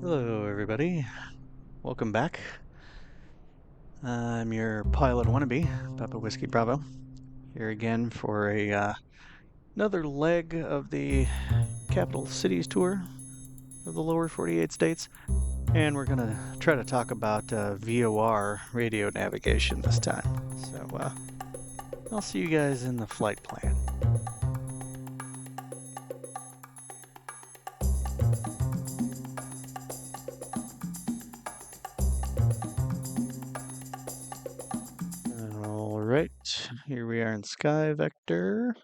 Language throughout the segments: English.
Hello, everybody. Welcome back. I'm your pilot wannabe, Papa Whiskey Bravo, here again for another leg of the capital cities tour of the lower 48 states. And we're going to try to talk about VOR radio navigation this time. So I'll see you guys in the flight plan. All right, here we are in Sky Vector.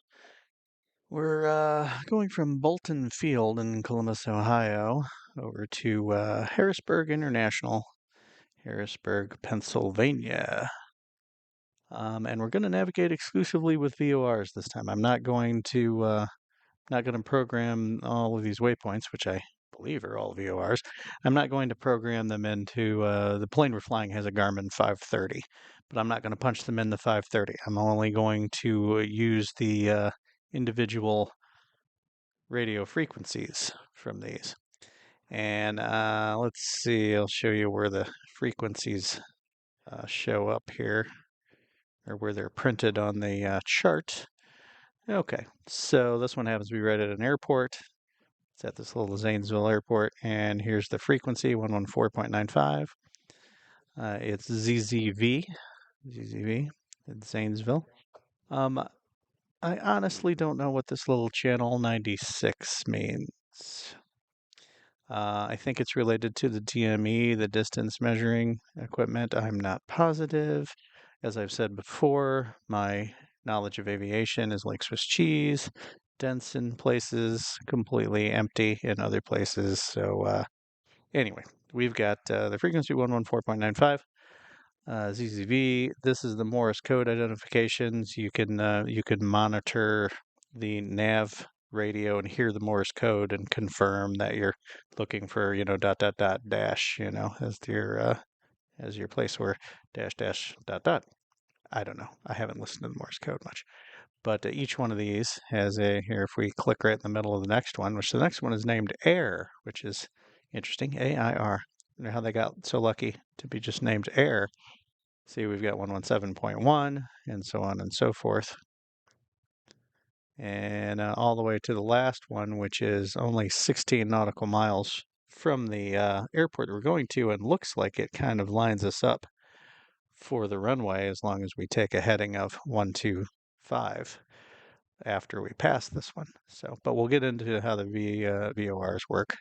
We're going from Bolton Field in Columbus, Ohio, over to Harrisburg International, Harrisburg, Pennsylvania. And we're going to navigate exclusively with VORs this time. I'm not going to program all of these waypoints, which I believe are all VORs. I'm not going to program them into the plane we're flying has a Garmin 530, but I'm not going to punch them in the 530. I'm only going to use the individual radio frequencies from these. And let's see, I'll show you where the frequencies show up here, or where they're printed on the chart. Okay, so this one happens to be right at an airport. It's at this little Zanesville airport, and here's the frequency, 114.95. It's ZZV at Zanesville. I honestly don't know what this little channel 96 means. I think it's related to the DME, the distance measuring equipment. I'm not positive. As I've said before, my knowledge of aviation is like Swiss cheese, dense in places, completely empty in other places. So anyway, we've got the frequency 114.95. ZZV. This is the Morse code identifications. You can monitor the nav radio and hear the Morse code and confirm that you're looking for dot dot dot dash as your place where dash dash dot dot. I don't know. I haven't listened to the Morse code much, but each one of these has a here. If we click right in the middle of the next one, which the next one is named Air, which is interesting. AIR. I don't know how they got so lucky to be just named Air. See, we've got 117.1 and so on and so forth. And all the way to the last one, which is only 16 nautical miles from the airport we're going to, and looks like it kind of lines us up for the runway as long as we take a heading of 125 after we pass this one. So, but we'll get into how the VORs work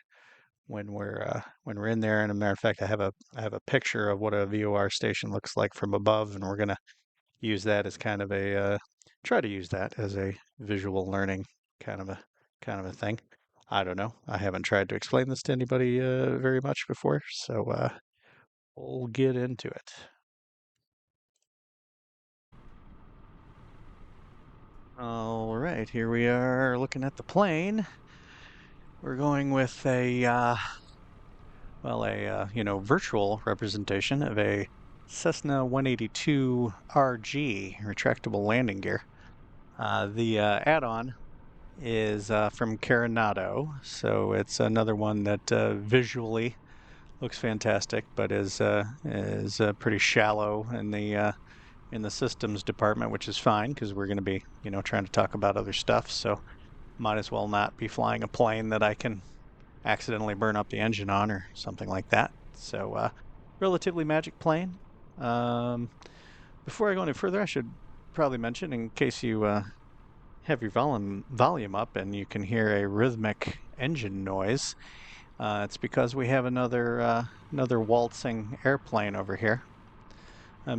when we're in there. And as a matter of fact, I have a picture of what a VOR station looks like from above, and we're gonna use that as kind of a try to use that as a visual learning kind of a thing. I don't know. I haven't tried to explain this to anybody very much before, so we'll get into it. All right, here we are looking at the plane. We're going with a virtual representation of a Cessna 182 RG, retractable landing gear. The add-on is from Carenado, so it's another one that visually looks fantastic, but is pretty shallow in the systems department, which is fine because we're going to be trying to talk about other stuff. So might as well not be flying a plane that I can accidentally burn up the engine on or something like that. So relatively magic plane. Before I go any further, I should probably mention, in case you have your volume up and you can hear a rhythmic engine noise, it's because we have another waltzing airplane over here.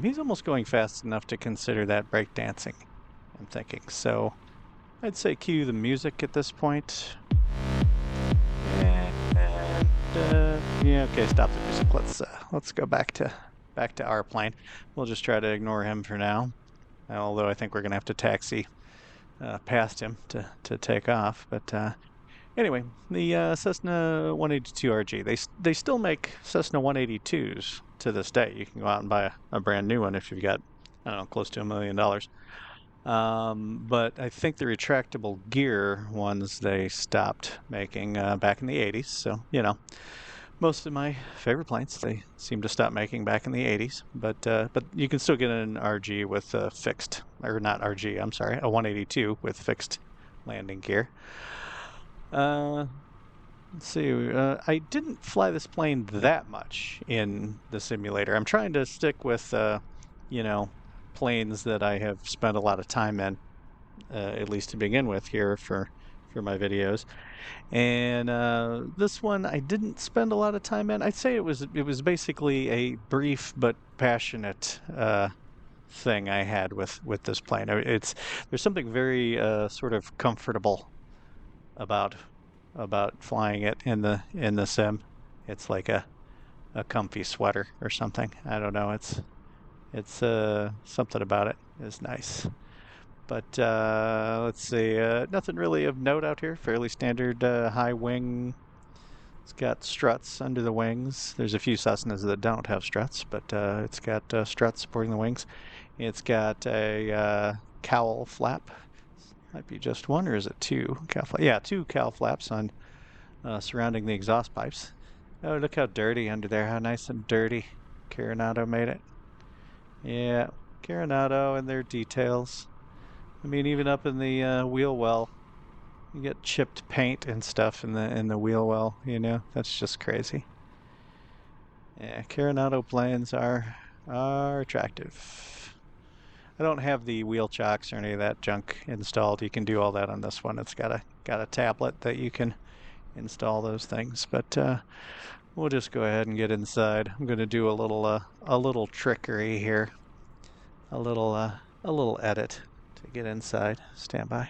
He's almost going fast enough to consider that breakdancing, I'm thinking. So I'd say cue the music at this point. Yeah, okay, stop the music. Let's go back to our plane. We'll just try to ignore him for now. Although I think we're gonna have to taxi past him to take off. But anyway, the Cessna 182 RG. They still make Cessna 182s to this day. You can go out and buy a brand new one if you've got, I don't know, close to $1 million. But I think the retractable gear ones they stopped making back in the 80s. So Most of my favorite planes, they seem to stop making back in the 80s, but you can still get an RG with fixed, or not RG, I'm sorry, a 182 with fixed landing gear. Uh, let's see, I didn't fly this plane that much in the simulator. I'm trying to stick with, you know, planes that I have spent a lot of time in, at least to begin with here for my videos. And this one I didn't spend a lot of time in. I'd say it was basically a brief but passionate thing I had with this plane. It's there's something very sort of comfortable about flying it in the sim. It's like a comfy sweater or something. I don't know. It's something about it is nice. But let's see, nothing really of note out here. Fairly standard high wing. It's got struts under the wings. There's a few Cessnas that don't have struts, but it's got struts supporting the wings. It's got a cowl flap. Might be just one, or is it two cowl flaps? Yeah, two cowl flaps on surrounding the exhaust pipes. Oh, look how dirty under there. How nice and dirty Carenado made it. Yeah, Carenado and their details. I mean, even up in the wheel well, you get chipped paint and stuff in the wheel well. You know, that's just crazy. Yeah, Carenado planes are attractive. I don't have the wheel chocks or any of that junk installed. You can do all that on this one. It's got a tablet that you can install those things. But we'll just go ahead and get inside. I'm going to do a little trickery here, a little edit to get inside. Stand by.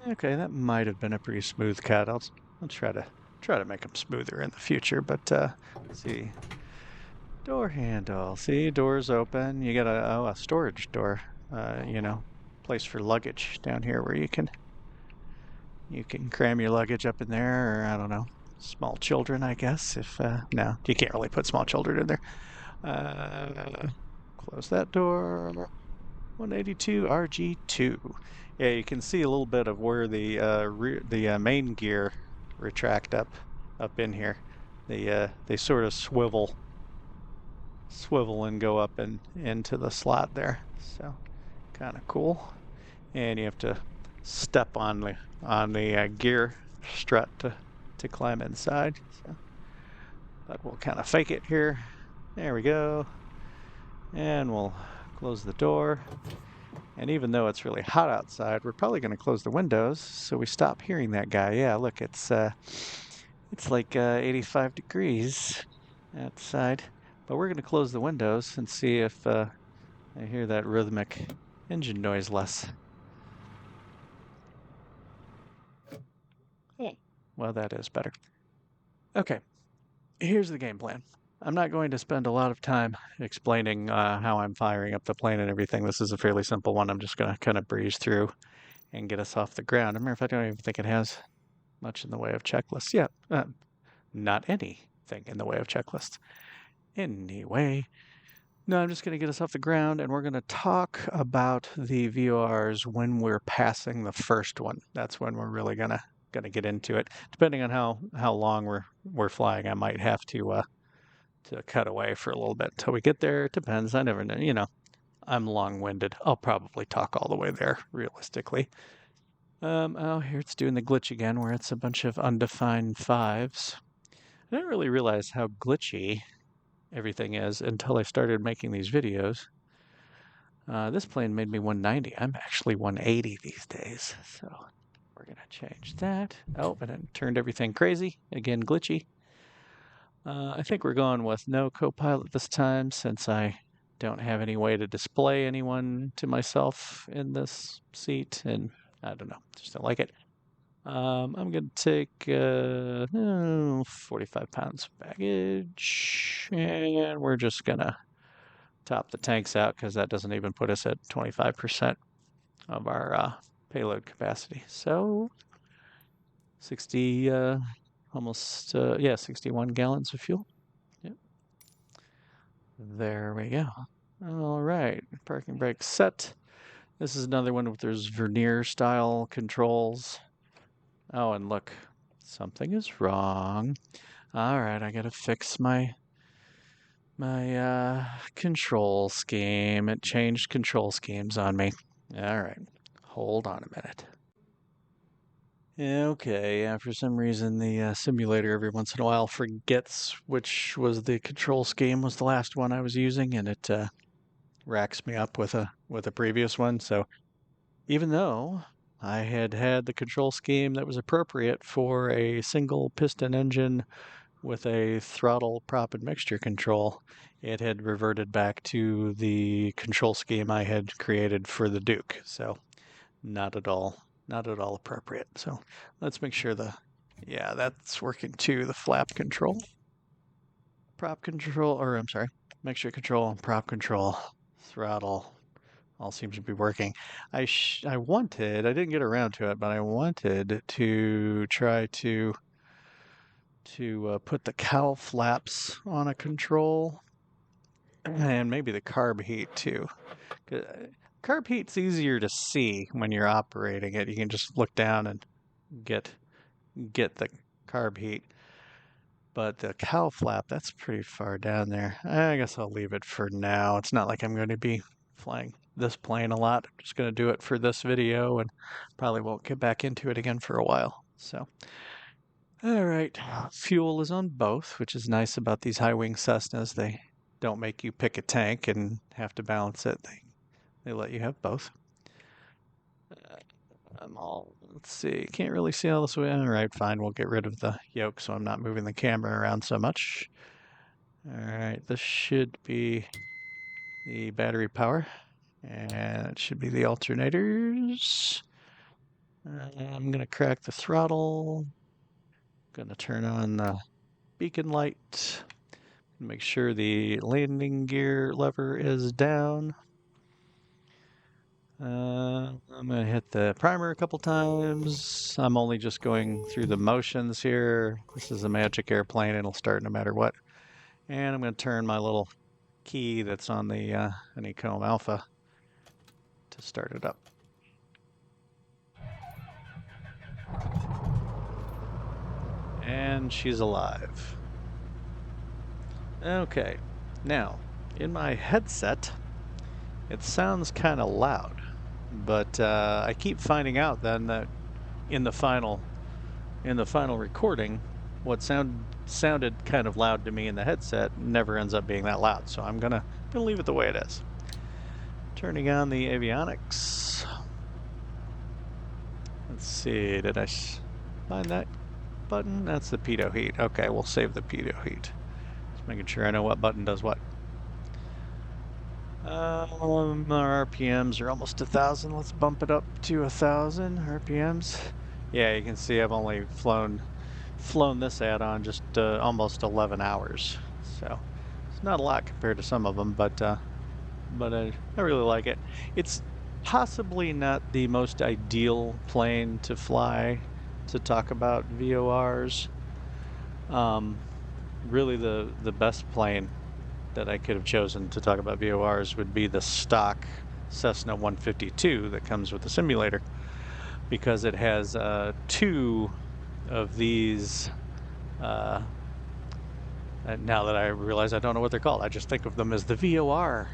Okay, that might have been a pretty smooth cut. I'll try to make them smoother in the future. But let's see, door handle. See, doors open. You got a storage door. You know, place for luggage down here where you can cram your luggage up in there, or I don't know, small children, I guess. If no, you can't really put small children in there. Close that door. 182 RG2. Yeah, you can see a little bit of where the main gear retract up in here. They sort of swivel and go up and into the slot there. So kind of cool. And you have to step on the gear strut to climb inside. So, but we'll kind of fake it here. There we go. And we'll close the door. And even though it's really hot outside, we're probably going to close the windows so we stop hearing that guy. Yeah, look, it's like 85 degrees outside. But we're going to close the windows and see if I hear that rhythmic engine noise less. Well, that is better. Okay, here's the game plan. I'm not going to spend a lot of time explaining how I'm firing up the plane and everything. This is a fairly simple one. I'm just going to kind of breeze through and get us off the ground. As a matter of fact, I don't even think it has much in the way of checklists. Yeah, not anything in the way of checklists. Anyway, no, I'm just going to get us off the ground, and we're going to talk about the VORs when we're passing the first one. That's when we're really gonna get into it. Depending on how long we're flying, I might have to cut away for a little bit until we get there. It depends. I never know. You know, I'm long-winded. I'll probably talk all the way there, realistically. Oh, here it's doing the glitch again, where it's a bunch of undefined fives. I didn't really realize how glitchy everything is until I started making these videos. This plane made me 190. I'm actually 180 these days, so we're gonna change that. Oh, and it turned everything crazy. Again, glitchy. I think we're going with no co-pilot this time, since I don't have any way to display anyone to myself in this seat, and I don't know, just don't like it. I'm going to take 45 pounds baggage, and we're just going to top the tanks out because that doesn't even put us at 25% of our payload capacity. So 60, almost, yeah, 61 gallons of fuel. Yep. There we go. All right, parking brake set. This is another one with those vernier style controls. Oh, and look, Something is wrong. All right, I gotta fix my control scheme. It changed control schemes on me. All right, hold on a minute. Okay, yeah, for some reason the simulator every once in a while forgets which was the control scheme was the last one I was using, and it racks me up with a previous one. So even though I had had the control scheme that was appropriate for a single piston engine with a throttle prop and mixture control, it had reverted back to the control scheme I had created for the Duke. So not at all, not at all appropriate. So let's make sure yeah, that's working too. The flap control, prop control, or I'm sorry, mixture control, prop control, throttle, all seems to be working. I didn't get around to it, but I wanted to try to put the cowl flaps on a control and maybe the carb heat too. Carb heat's easier to see when you're operating it. You can just look down and get the carb heat. But the cowl flap, that's pretty far down there. I guess I'll leave it for now. It's not like I'm going to be flying this plane a lot. I'm just going to do it for this video and probably won't get back into it again for a while. So, all right. Fuel is on both, which is nice about these high-wing Cessnas. They don't make you pick a tank and have to balance it. They let you have both. Let's see, can't really see all this way. All right, fine, we'll get rid of the yoke so I'm not moving the camera around so much. All right, this should be the battery power, and it should be the alternators. I'm gonna crack the throttle. Gonna turn on the beacon light. Make sure the landing gear lever is down. I'm going to hit the primer a couple times. I'm only just going through the motions here. This is a magic airplane. It'll start no matter what. And I'm going to turn my little key that's on the Honeycomb Alpha to start it up. And she's alive. Okay, now in my headset, it sounds kind of loud, but I keep finding out then that in the final recording, what sounded kind of loud to me in the headset never ends up being that loud. So I'm gonna leave it the way it is. Turning on the avionics. Let's see, did I find that button? That's the pitot heat. Okay, we'll save the pitot heat. Just making sure I know what button does what. Our RPMs are almost 1,000. Let's bump it up to 1,000 RPMs. Yeah, you can see I've only flown this add-on just almost 11 hours. So it's not a lot compared to some of them, but I really like it. It's possibly not the most ideal plane to fly to talk about VORs. Really the best plane that I could have chosen to talk about VORs would be the stock Cessna 152 that comes with the simulator, because it has two of these. Now that I realize I don't know what they're called, I just think of them as the VOR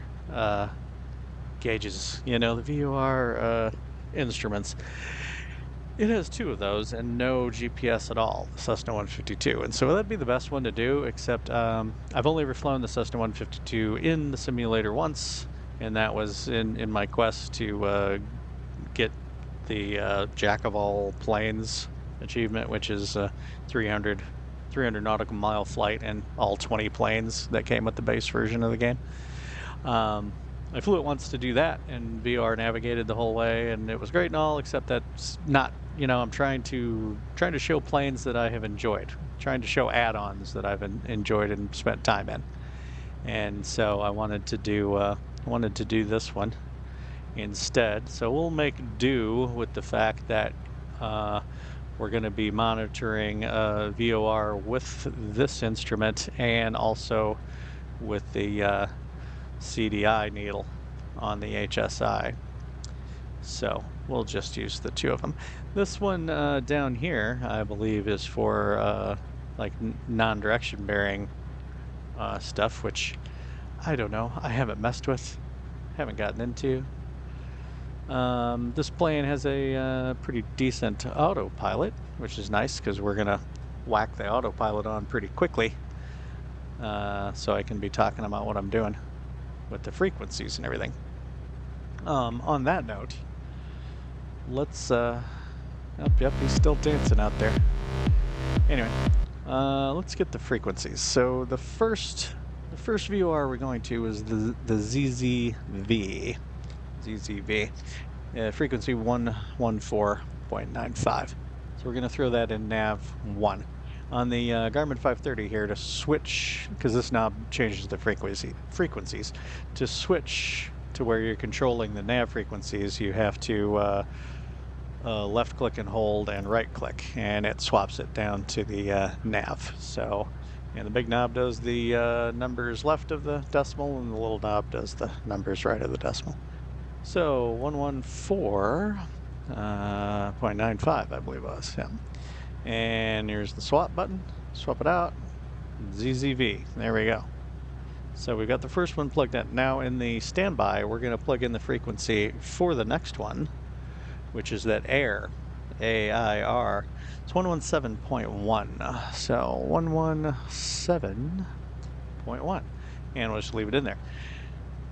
gauges, you know, the VOR instruments. It has two of those and no GPS at all, the Cessna 152. And so that'd be the best one to do, except I've only ever flown the Cessna 152 in the simulator once, and that was in my quest to get the Jack of all planes achievement, which is 300 nautical mile flight and all 20 planes that came with the base version of the game. I flew it once to do that, and VR navigated the whole way, and it was great and all, except that's not, you know, I'm trying to show planes that I have enjoyed, trying to show add-ons that I've enjoyed and spent time in. And so I wanted to do this one instead. So we'll make do with the fact that we're going to be monitoring VOR with this instrument and also with the CDI needle on the HSI. So we'll just use the two of them. This one down here, I believe, is for like non-direction bearing stuff, which I don't know. I haven't messed with, haven't gotten into. This plane has a pretty decent autopilot, which is nice because we're gonna whack the autopilot on pretty quickly, so I can be talking about what I'm doing with the frequencies and everything. On that note, let's yep, he's still dancing out there. Anyway, let's get the frequencies. So the first VOR we're going to is the ZZV. Frequency 114.95. So we're going to throw that in nav 1. On the Garmin 530 here, to switch, because this knob changes the frequencies, to switch to where you're controlling the nav frequencies, you have to left click and hold and right click, and it swaps it down to the nav. So, and the big knob does the numbers left of the decimal, and the little knob does the numbers right of the decimal. So 114.95, I believe it was. Yeah. And here's the swap button. Swap it out. ZZV. There we go. So we've got the first one plugged in. Now in the standby, we're going to plug in the frequency for the next one, which is that AIR. AIR. It's 117.1. So 117.1. And we'll just leave it in there.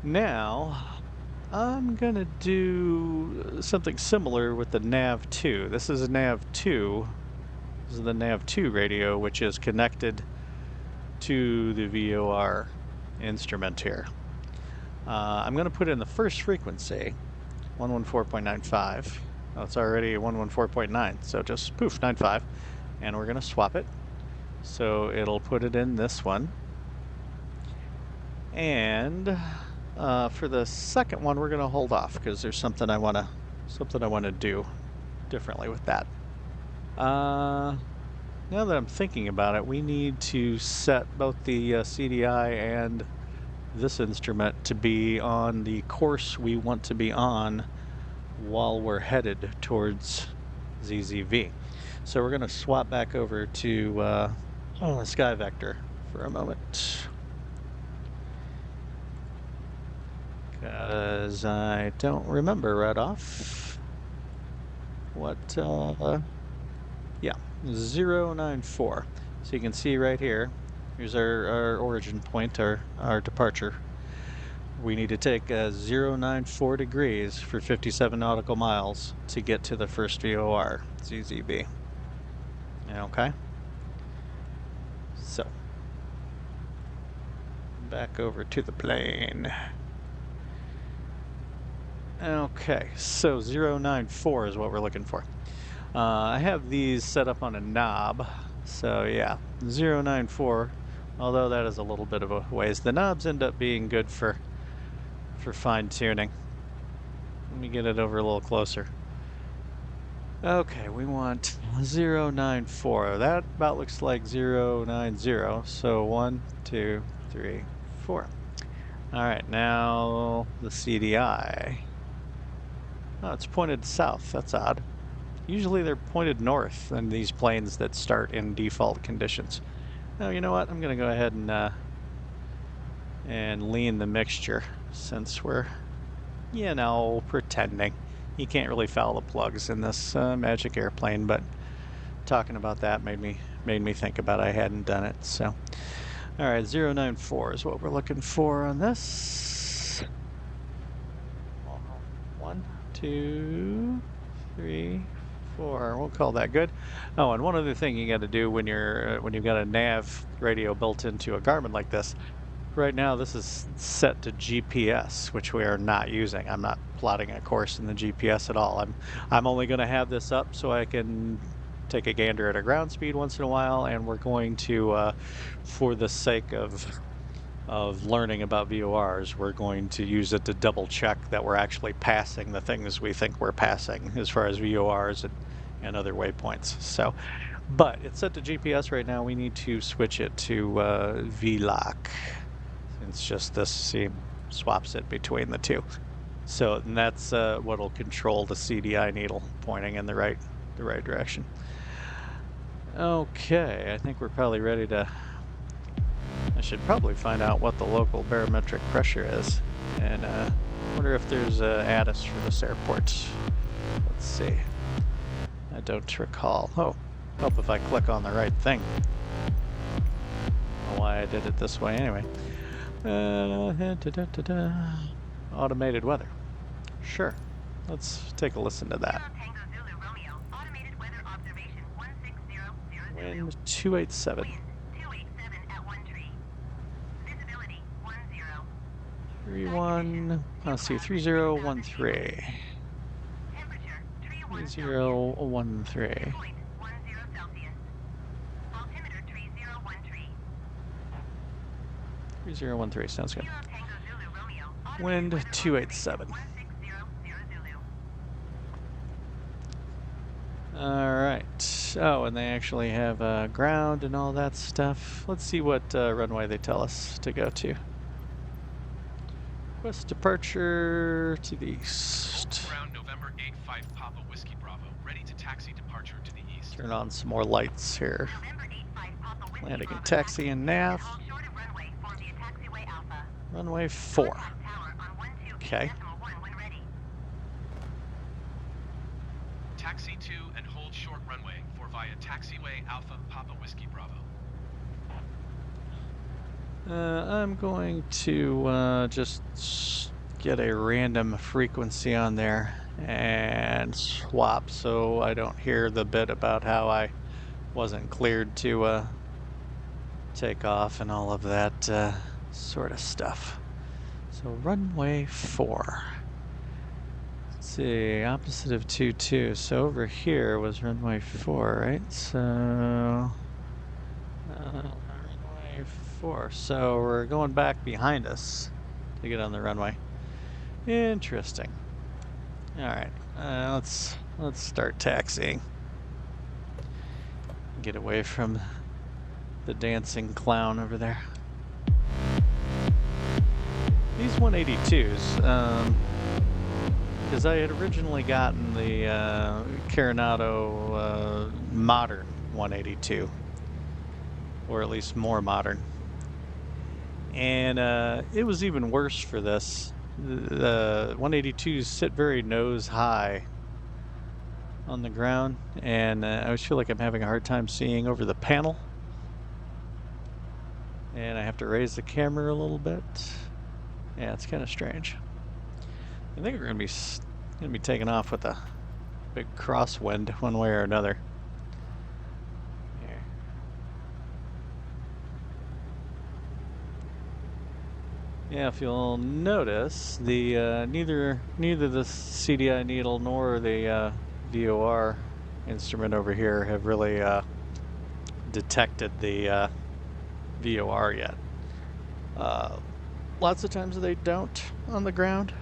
Now, I'm going to do something similar with the NAV2. This is a NAV2. This is the NAV2 radio, which is connected to the VOR instrument here. I'm going to put in the first frequency, 114.95. Oh, it's already 114.9, so just poof, 95. And we're going to swap it. So it'll put it in this one. And for the second one, we're going to hold off because there's something I want to do differently with that. Now that I'm thinking about it, we need to set both the CDI and this instrument to be on the course we want to be on while we're headed towards ZZV. So we're going to swap back over to Sky Vector for a moment, because I don't remember right off what, yeah, 094. So you can see right here, here's our origin point, our departure. We need to take 094 degrees for 57 nautical miles to get to the first VOR, ZZB. Okay. So, back over to the plane. Okay, so 094 is what we're looking for. I have these set up on a knob, so yeah, 094, although that is a little bit of a ways. The knobs end up being good for fine-tuning. Let me get it over a little closer. Okay, we want 094. That about looks like 090, so 1, 2, 3, 4. All right, now the CDI. Oh, it's pointed south. That's odd. Usually they're pointed north in these planes that start in default conditions. Oh, you know what? I'm going to go ahead and lean the mixture since we're, you know, pretending. You can't really foul the plugs in this Magic airplane, but talking about that made me think about I hadn't done it. So, all right, 094 is what we're looking for on this. 1, 2, 3, 4. We'll call that good. Oh, and one other thing you got to do when you've got a nav radio built into a Garmin like this. Right now, this is set to GPS, which we are not using. I'm not plotting a course in the GPS at all. I'm only going to have this up so I can take a gander at a ground speed once in a while, and we're going to, for the sake of learning about VORs, we're going to use it to double check that we're actually passing the things we think we're passing as far as VORs and other waypoints. So, but it's set to GPS right now. We need to switch it to VLOC. It's just this, see, swaps it between the two. So and that's what'll control the CDI needle pointing in the right direction. Okay, I think we're probably ready to. I should probably find out what the local barometric pressure is, and wonder if there's ATIS for this airport. Let's see. I don't recall. Oh, hope if I click on the right thing. I don't know why I did it this way anyway. Automated weather. Sure. Let's take a listen to that. Wind 287. 31. Let's see, 3013. 3013. 3013 sounds good. Wind 287. All right. Oh, and they actually have ground and all that stuff. Let's see what runway they tell us to go to. Request departure to the east. Ground November 85 Papa Whiskey Bravo. Ready to taxi departure to the east. Turn on some more lights here. Landing and taxi and nav. Runway 4. Okay. Taxi 2 and hold short runway for via taxiway Alpha Papa Whiskey Bravo. I'm going to just get a random frequency on there and swap so I don't hear the bit about how I wasn't cleared to take off and all of that sort of stuff. So runway 4. Let's see, opposite of 22. So over here was runway 4, right? So runway 4. So we're going back behind us to get on the runway. Interesting. All right, let's start taxiing. Get away from the dancing clown over there. These 182s, because I had originally gotten the Carenado modern 182, or at least more modern, and it was even worse for this. The 182s sit very nose high on the ground, and I always feel like I'm having a hard time seeing over the panel, and I have to raise the camera a little bit. Yeah, it's kind of strange. I think we're gonna be taking off with a big crosswind one way or another. Here. Yeah, if you'll notice, the neither the CDI needle nor the VOR instrument over here have really detected the VOR yet. Lots of times they don't on the ground,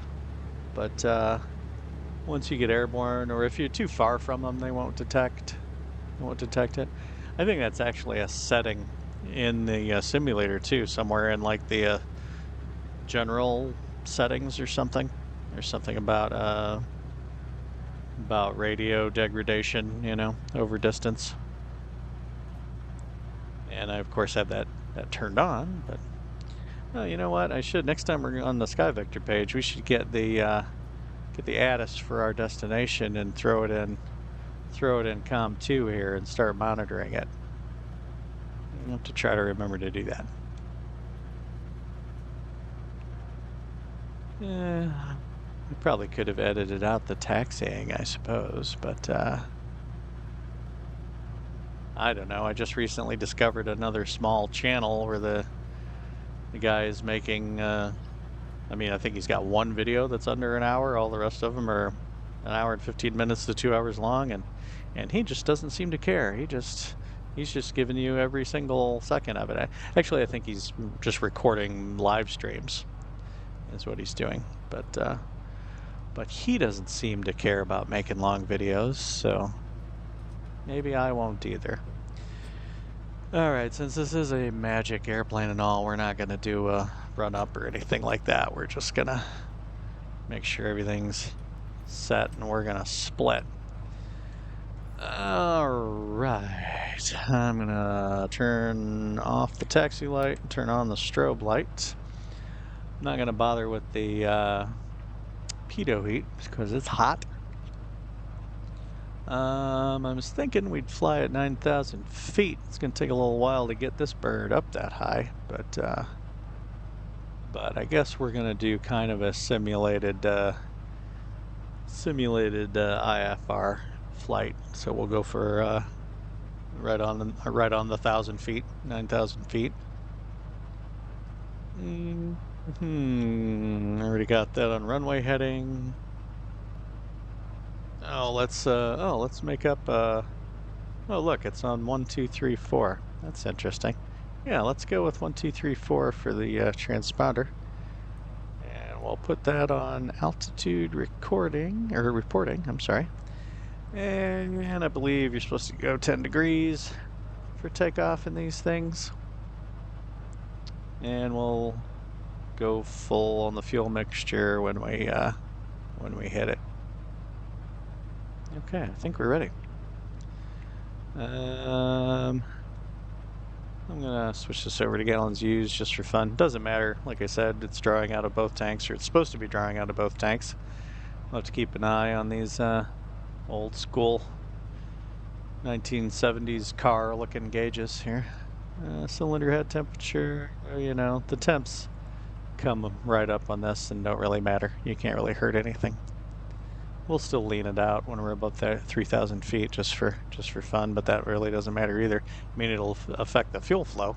but once you get airborne, or if you're too far from them, they won't detect it. I think that's actually a setting in the simulator too, somewhere in like the general settings or something. There's something about radio degradation, you know, over distance. And I of course have that turned on, but oh, you know what? I should, next time we're on the SkyVector page, we should get the ATIS for our destination and throw it in COM2 here and start monitoring it. I have to try to remember to do that. We probably could have edited out the taxiing, I suppose, but I don't know. I just recently discovered another small channel where the guy is making, I mean, I think he's got one video that's under an hour. All the rest of them are an hour and 15 minutes to 2 hours long, and he just doesn't seem to care. He's just giving you every single second of it. Actually, I think he's just recording live streams is what he's doing. But he doesn't seem to care about making long videos, so maybe I won't either. Alright, since this is a magic airplane and all, we're not going to do a run up or anything like that. We're just going to make sure everything's set, and we're gonna split. Alright, I'm gonna turn off the taxi light and turn on the strobe light. I'm not gonna bother with the pitot heat because it's hot. I was thinking we'd fly at 9,000 feet. It's gonna take a little while to get this bird up that high, but I guess we're gonna do kind of a simulated IFR flight. So we'll go for right on the 1,000 feet, 9,000 feet. Already got that on runway heading. Oh, let's make up. Oh, look, it's on 1, 2, 3, 4. That's interesting. Yeah, let's go with 1, 2, 3, 4 for the transponder. And we'll put that on altitude reporting, I'm sorry. And I believe you're supposed to go 10 degrees for takeoff in these things. And we'll go full on the fuel mixture when we hit it. Okay, I think we're ready. I'm gonna switch this over to gallons used just for fun. Doesn't matter, like I said, it's drawing out of both tanks, or it's supposed to be drawing out of both tanks. We'll have to keep an eye on these old school 1970s car looking gauges here. Cylinder head temperature, you know, the temps come right up on this and don't really matter. You can't really hurt anything. We'll still lean it out when we're above the 3,000 feet just for fun, but that really doesn't matter either. I mean, it'll affect the fuel flow.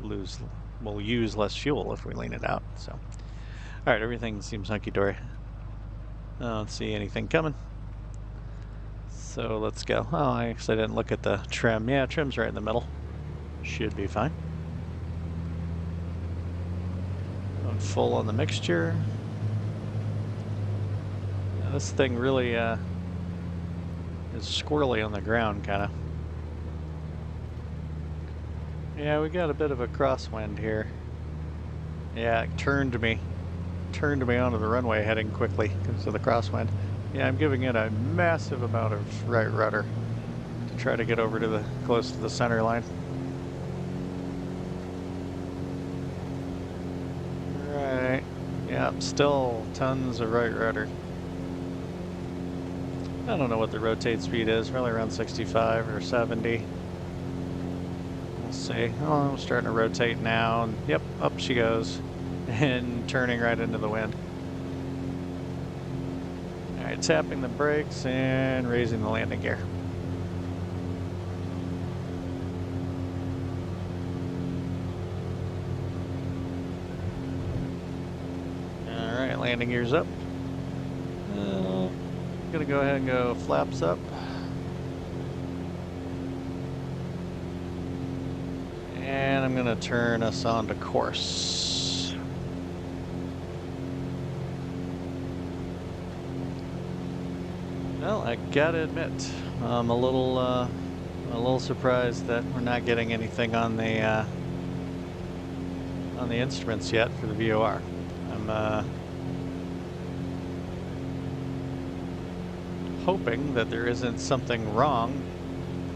We'll use less fuel if we lean it out. So, all right, everything seems hunky-dory. I don't see anything coming. So let's go. Oh, I actually didn't look at the trim. Yeah, trim's right in the middle. Should be fine. Going full on the mixture. This thing really is squirrely on the ground, kind of. Yeah, we got a bit of a crosswind here. Yeah, it turned me onto the runway heading quickly because of the crosswind. Yeah, I'm giving it a massive amount of right rudder to try to get over to close to the center line. Right. Yeah, still tons of right rudder. I don't know what the rotate speed is, probably around 65 or 70. We'll see. Oh, I'm starting to rotate now, and yep, up she goes, and turning right into the wind. All right, tapping the brakes and raising the landing gear. All right, landing gear's up. Gonna go ahead and go flaps up. And I'm gonna turn us onto course. Well, I gotta admit, I'm a little surprised that we're not getting anything on the instruments yet for the VOR. I'm hoping that there isn't something wrong,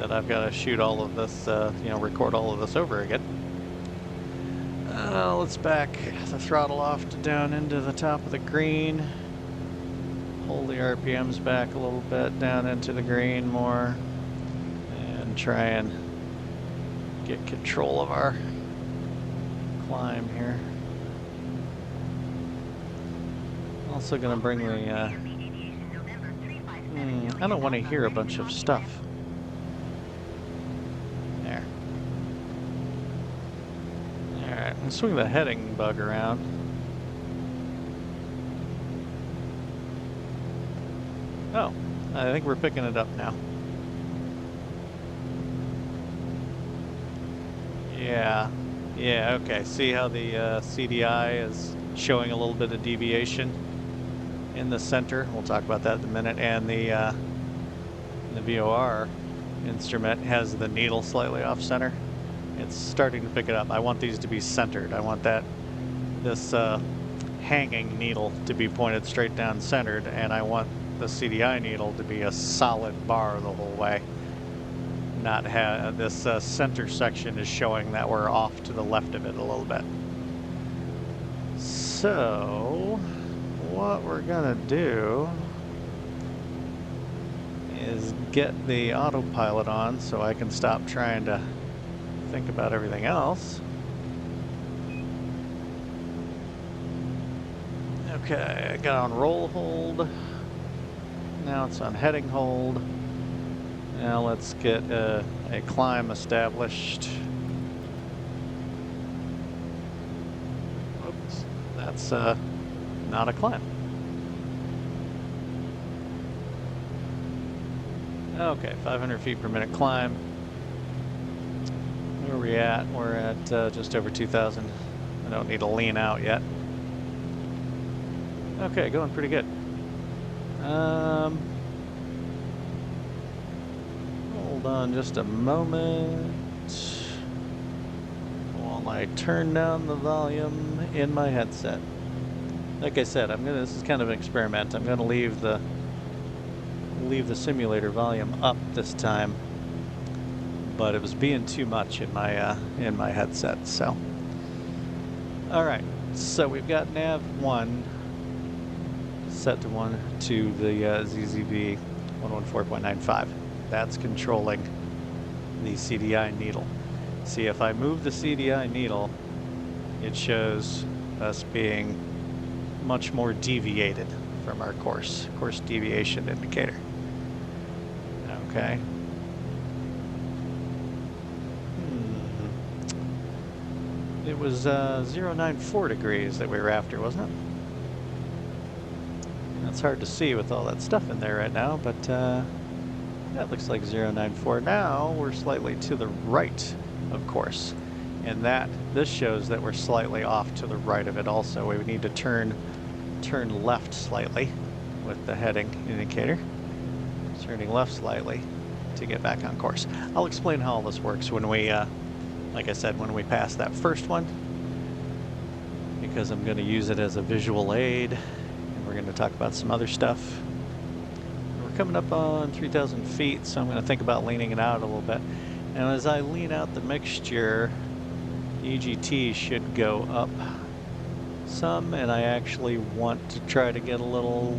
that I've got to shoot all of this, record all of this over again. Let's back the throttle off to down into the top of the green. Hold the RPMs back a little bit down into the green more. And try and get control of our climb here. Also gonna bring the, I don't want to hear a bunch of stuff. There. Alright, I'm swing the heading bug around. Oh, I think we're picking it up now. Yeah, okay. See how the CDI is showing a little bit of deviation in the center? We'll talk about that in a minute. And the VOR instrument has the needle slightly off center. It's starting to pick it up. I want these to be centered. I want this hanging needle to be pointed straight down centered, and I want the CDI needle to be a solid bar the whole way. Not have this center section is showing that we're off to the left of it a little bit. So what we're gonna do is get the autopilot on so I can stop trying to think about everything else. Okay, I got on roll hold. Now it's on heading hold. Now let's get a climb established. Oops, that's not a climb. Okay, 500 feet per minute climb. Where are we at? We're at just over 2,000. I don't need to lean out yet. Okay, going pretty good. Hold on just a moment while I turn down the volume in my headset. Like I said, this is kind of an experiment. I'm gonna leave the simulator volume up this time, but it was being too much in my headset. So, all right. So we've got nav 1 set to the ZZV 114.95. That's controlling the CDI needle. See, if I move the CDI needle, it shows us being much more deviated from our course deviation indicator. Okay. It was 094 degrees that we were after, wasn't it? It's hard to see with all that stuff in there right now, but that looks like 094. Now we're slightly to the right, of course, and this shows that we're slightly off to the right of it also. We would need to turn left slightly with the heading indicator. Turning left slightly to get back on course. I'll explain how all this works when we, like I said, when we pass that first one, because I'm going to use it as a visual aid, and we're going to talk about some other stuff. We're coming up on 3,000 feet, so I'm going to think about leaning it out a little bit. And as I lean out the mixture, EGT should go up some, and I actually want to try to get it a little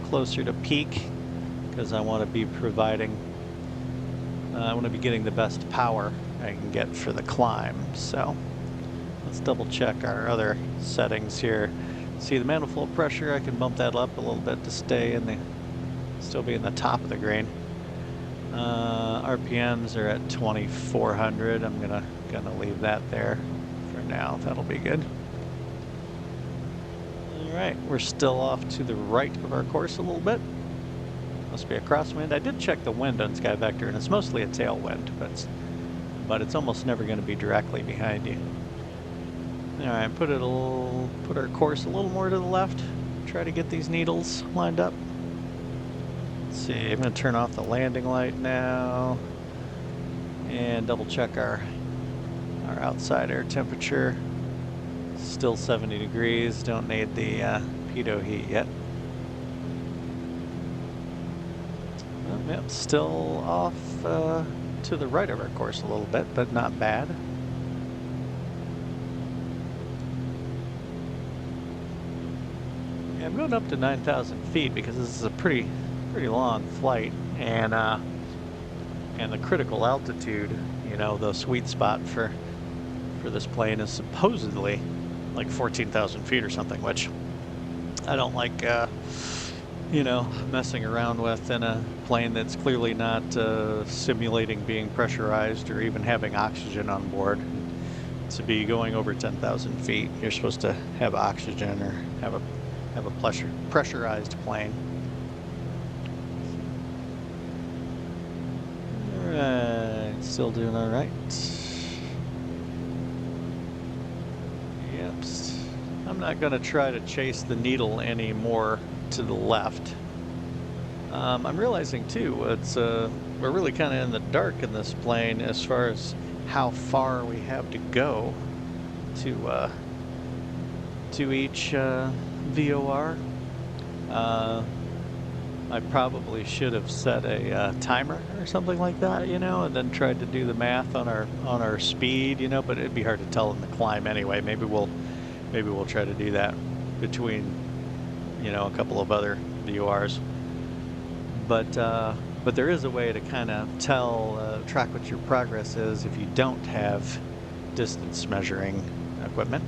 closer to peak, because I want to be I want to be getting the best power I can get for the climb. So let's double check our other settings here. See the manifold pressure, I can bump that up a little bit to still be in the top of the green. RPMs are at 2,400. I'm gonna leave that there for now. That'll be good. All right, we're still off to the right of our course a little bit. Must be a crosswind. I did check the wind on SkyVector, and it's mostly a tailwind, but it's almost never going to be directly behind you. All right, put our course a little more to the left. Try to get these needles lined up. Let's see. I'm going to turn off the landing light now, and double check our outside air temperature. Still 70 degrees. Don't need the pitot heat yet. Yep, still off to the right of our course a little bit, but not bad. Yeah, I'm going up to 9,000 feet because this is a pretty long flight, and the critical altitude, the sweet spot for this plane is supposedly like 14,000 feet or something, which I don't like. Messing around with in a plane that's clearly not simulating being pressurized or even having oxygen on board. To be going over 10,000 feet, you're supposed to have oxygen or have a pressurized plane. All right, still doing all right. Yep. I'm not going to try to chase the needle anymore to the left. I'm realizing too, we're really kind of in the dark in this plane as far as how far we have to go to to each VOR. I probably should have set a timer or something like that, you know, and then tried to do the math on our speed, you know. But it'd be hard to tell in the climb anyway. Maybe we'll try to do that between, you know, a couple of other VORs. But there is a way to kind of track what your progress is if you don't have distance measuring equipment.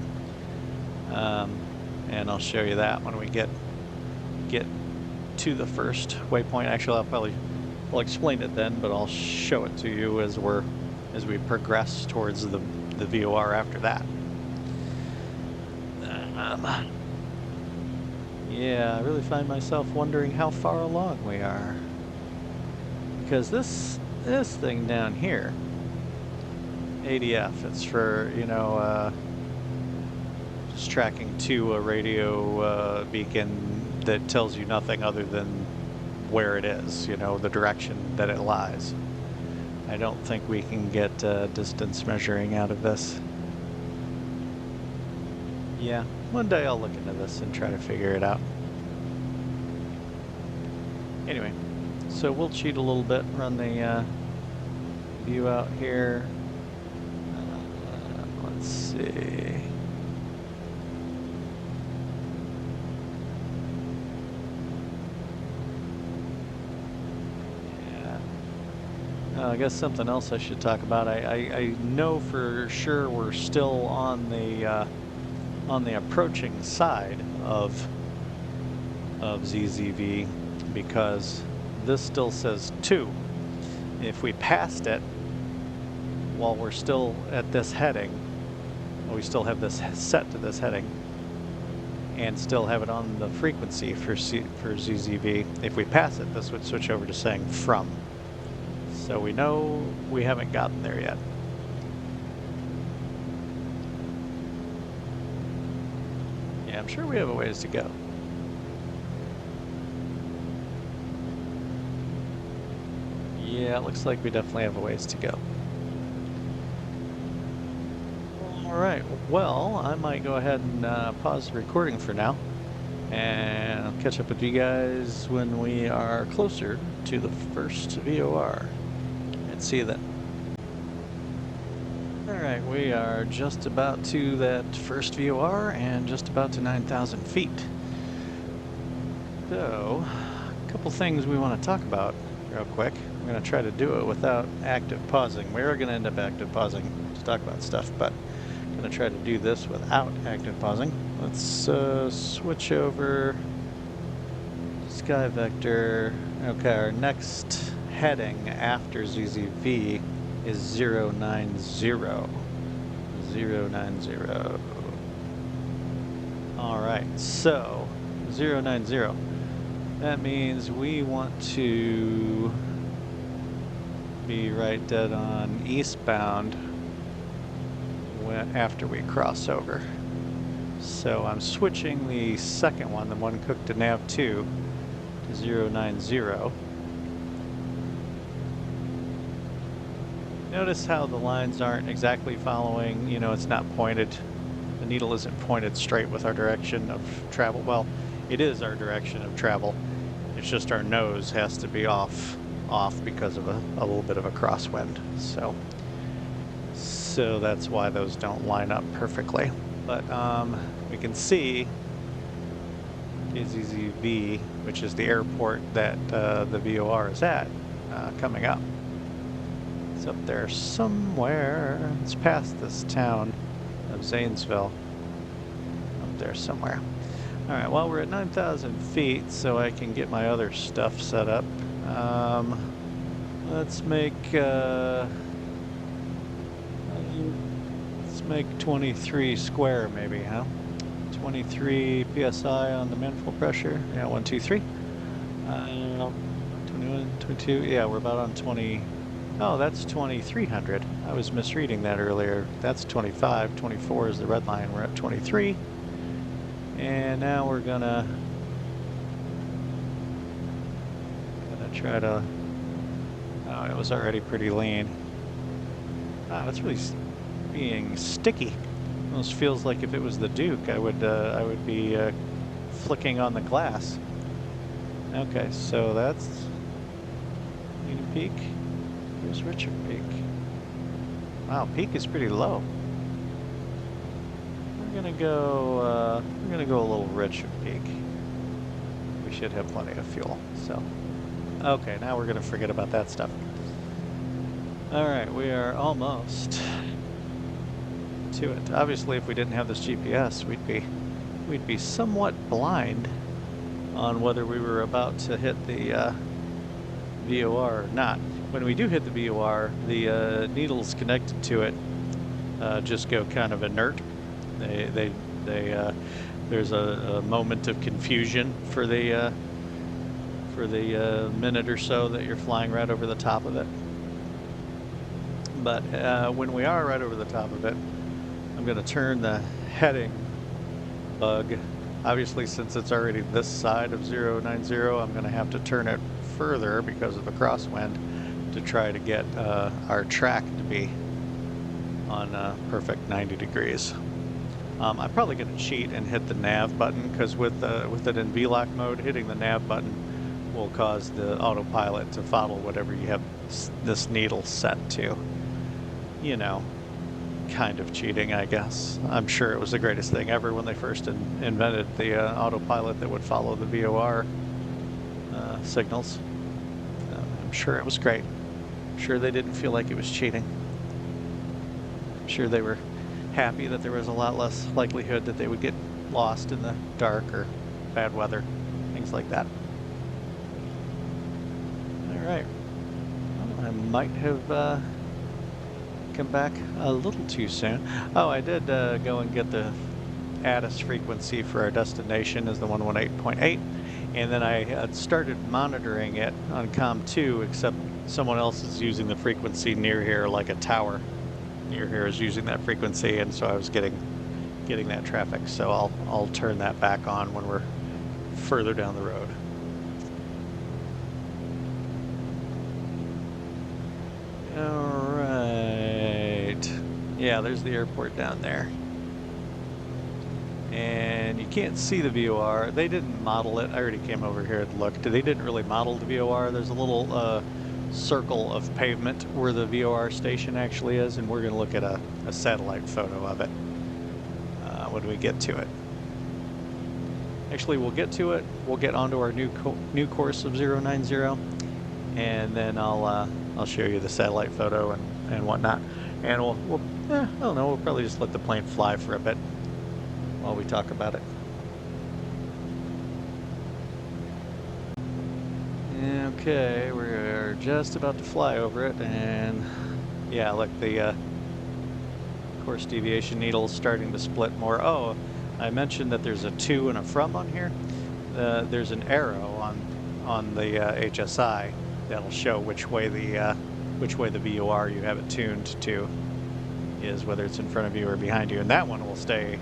And I'll show you that when we get to the first waypoint. Actually, I'll explain it then, but I'll show it to you as we progress towards the VOR after that. Yeah, I really find myself wondering how far along we are, because this thing down here, ADF, it's for, you know, just tracking to a radio beacon that tells you nothing other than where it is, you know, the direction that it lies. I don't think we can get distance measuring out of this. Yeah, one day I'll look into this and try to figure it out. Anyway, so we'll cheat a little bit, run the view out here. Let's see. I guess something else I should talk about. I know for sure we're still on the approaching side of ZZV, because this still says 2. If we passed it while we're still at this heading, we still have this set to this heading, and still have it on the frequency for ZZV. If we pass it, this would switch over to saying from. So we know we haven't gotten there yet. Yeah, I'm sure we have a ways to go. Yeah, it looks like we definitely have a ways to go. All right, well, I might go ahead and pause the recording for now, and I'll catch up with you guys when we are closer to the first VOR. See you then. All right, we are just about to that first VOR and just about to 9,000 feet. So, a couple things we want to talk about real quick. I'm going to try to do it without active pausing. We are going to end up active pausing to talk about stuff, but I'm going to try to do this without active pausing. Let's switch over to Sky Vector. Okay, our next heading after ZZV is 090. 090. All right, so 090. That means we want to be right dead on eastbound after we cross over. So I'm switching the second one, the one cooked to nav 2, to 090. Notice how the lines aren't exactly following, you know, it's not pointed, the needle isn't pointed straight with our direction of travel. Well, it is our direction of travel. It's just our nose has to be off because of a little bit of a crosswind. So that's why those don't line up perfectly. But we can see KTZV, which is the airport that the VOR is at, coming up. It's up there somewhere. It's past this town of Zanesville. Up there somewhere. All right, well, we're at 9,000 feet, so I can get my other stuff set up. Let's make 23 square, maybe, huh? 23 psi on the manifold pressure. Yeah, 1, 2, 3. 21, 22. Yeah, we're about on 20. Oh, that's 2300. I was misreading that earlier. That's 25. 24 is the red line. We're at 23. And now we're gonna try to. Oh, it was already pretty lean. Ah, that's really being sticky. Almost feels like if it was the Duke, I would be flicking on the glass. Okay, so that's Union Peak. Here's Richard Peak. Wow, Peak is pretty low. We're gonna go a little Richard Peak. We should have plenty of fuel. So, okay, now we're gonna forget about that stuff. All right, we are almost to it. Obviously, if we didn't have this GPS, we'd be somewhat blind on whether we were about to hit the VOR or not. When we do hit the VOR, the needles connected to it just go kind of inert. There's a moment of confusion for the minute or so that you're flying right over the top of it. But when we are right over the top of it, I'm going to turn the heading bug. Obviously, since it's already this side of 090, I'm going to have to turn it further because of the crosswind to try to get our track to be on perfect 90 degrees. I'm probably going to cheat and hit the nav button because with it in VLOC mode, hitting the nav button will cause the autopilot to follow whatever you have this needle set to. You know, kind of cheating, I guess. I'm sure it was the greatest thing ever when they first invented the autopilot that would follow the VOR signals. I'm sure it was great. I'm sure they didn't feel like it was cheating. I'm sure they were happy that there was a lot less likelihood that they would get lost in the dark or bad weather, things like that. All right. Well, I might have come back a little too soon. Oh, I did go and get the ATIS frequency for our destination as the 118.8, and then I had started monitoring it on COM2, except someone else is using the frequency near here, like a tower near here is using that frequency, and so I was getting that traffic. So I'll turn that back on when we're further down the road. All right. Yeah, there's the airport down there. And you can't see the VOR. They didn't model it. I already came over here and looked. They didn't really model the VOR. There's a little circle of pavement where the VOR station actually is, and we're going to look at a satellite photo of it when we get to it. Actually, we'll get to it. We'll get onto our new course of 090, and then I'll show you the satellite photo and whatnot. And I don't know, we'll probably just let the plane fly for a bit while we talk about it. Okay, we're just about to fly over it, and yeah, look, the course deviation needle's starting to split more. Oh, I mentioned that there's a to and a from on here. There's an arrow on the HSI that'll show which way the VOR you have it tuned to is, whether it's in front of you or behind you, and that one will stay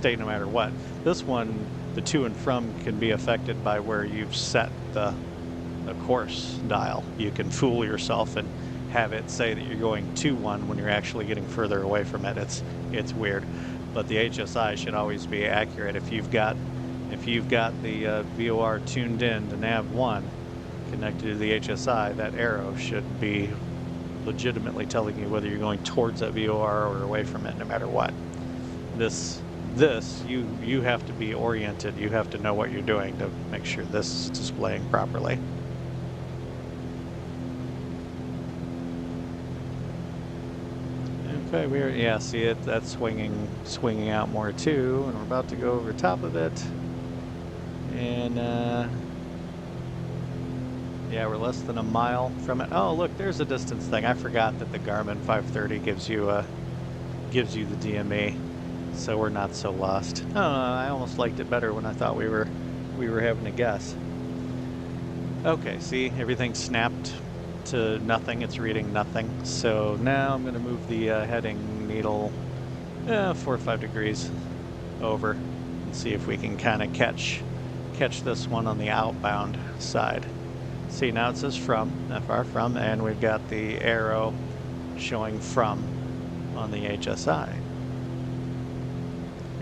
no matter what. This one, the to and from, can be affected by where you've set the course dial. You can fool yourself and have it say that you're going to one when you're actually getting further away from it. It's weird, but the HSI should always be accurate. If you've got the VOR tuned in to nav 1 connected to the HSI, that arrow should be legitimately telling you whether you're going towards that VOR or away from it, no matter what. You have to be oriented. You have to know what you're doing to make sure this is displaying properly. Okay, see it, that's swinging out more too, and we're about to go over top of it. And yeah, we're less than a mile from it. Oh, look, there's a distance thing. I forgot that the Garmin 530 gives you the DME, so we're not so lost. I don't know, I almost liked it better when I thought we were having a guess. Okay, see, everything snapped to nothing. It's reading nothing. So now I'm going to move the heading needle 4 or 5 degrees over and see if we can kind of catch this one on the outbound side. See, now it says from, FR from, and we've got the arrow showing from on the HSI.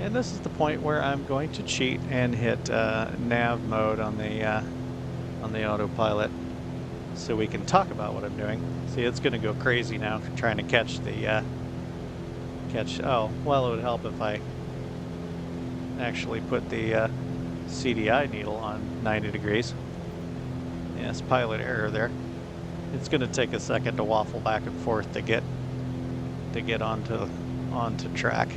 And this is the point where I'm going to cheat and hit nav mode on the autopilot, so we can talk about what I'm doing. See, it's going to go crazy now trying to catch the oh, well, it would help if I actually put the CDI needle on 90 degrees. Yes, pilot error there. It's going to take a second to waffle back and forth to get onto track.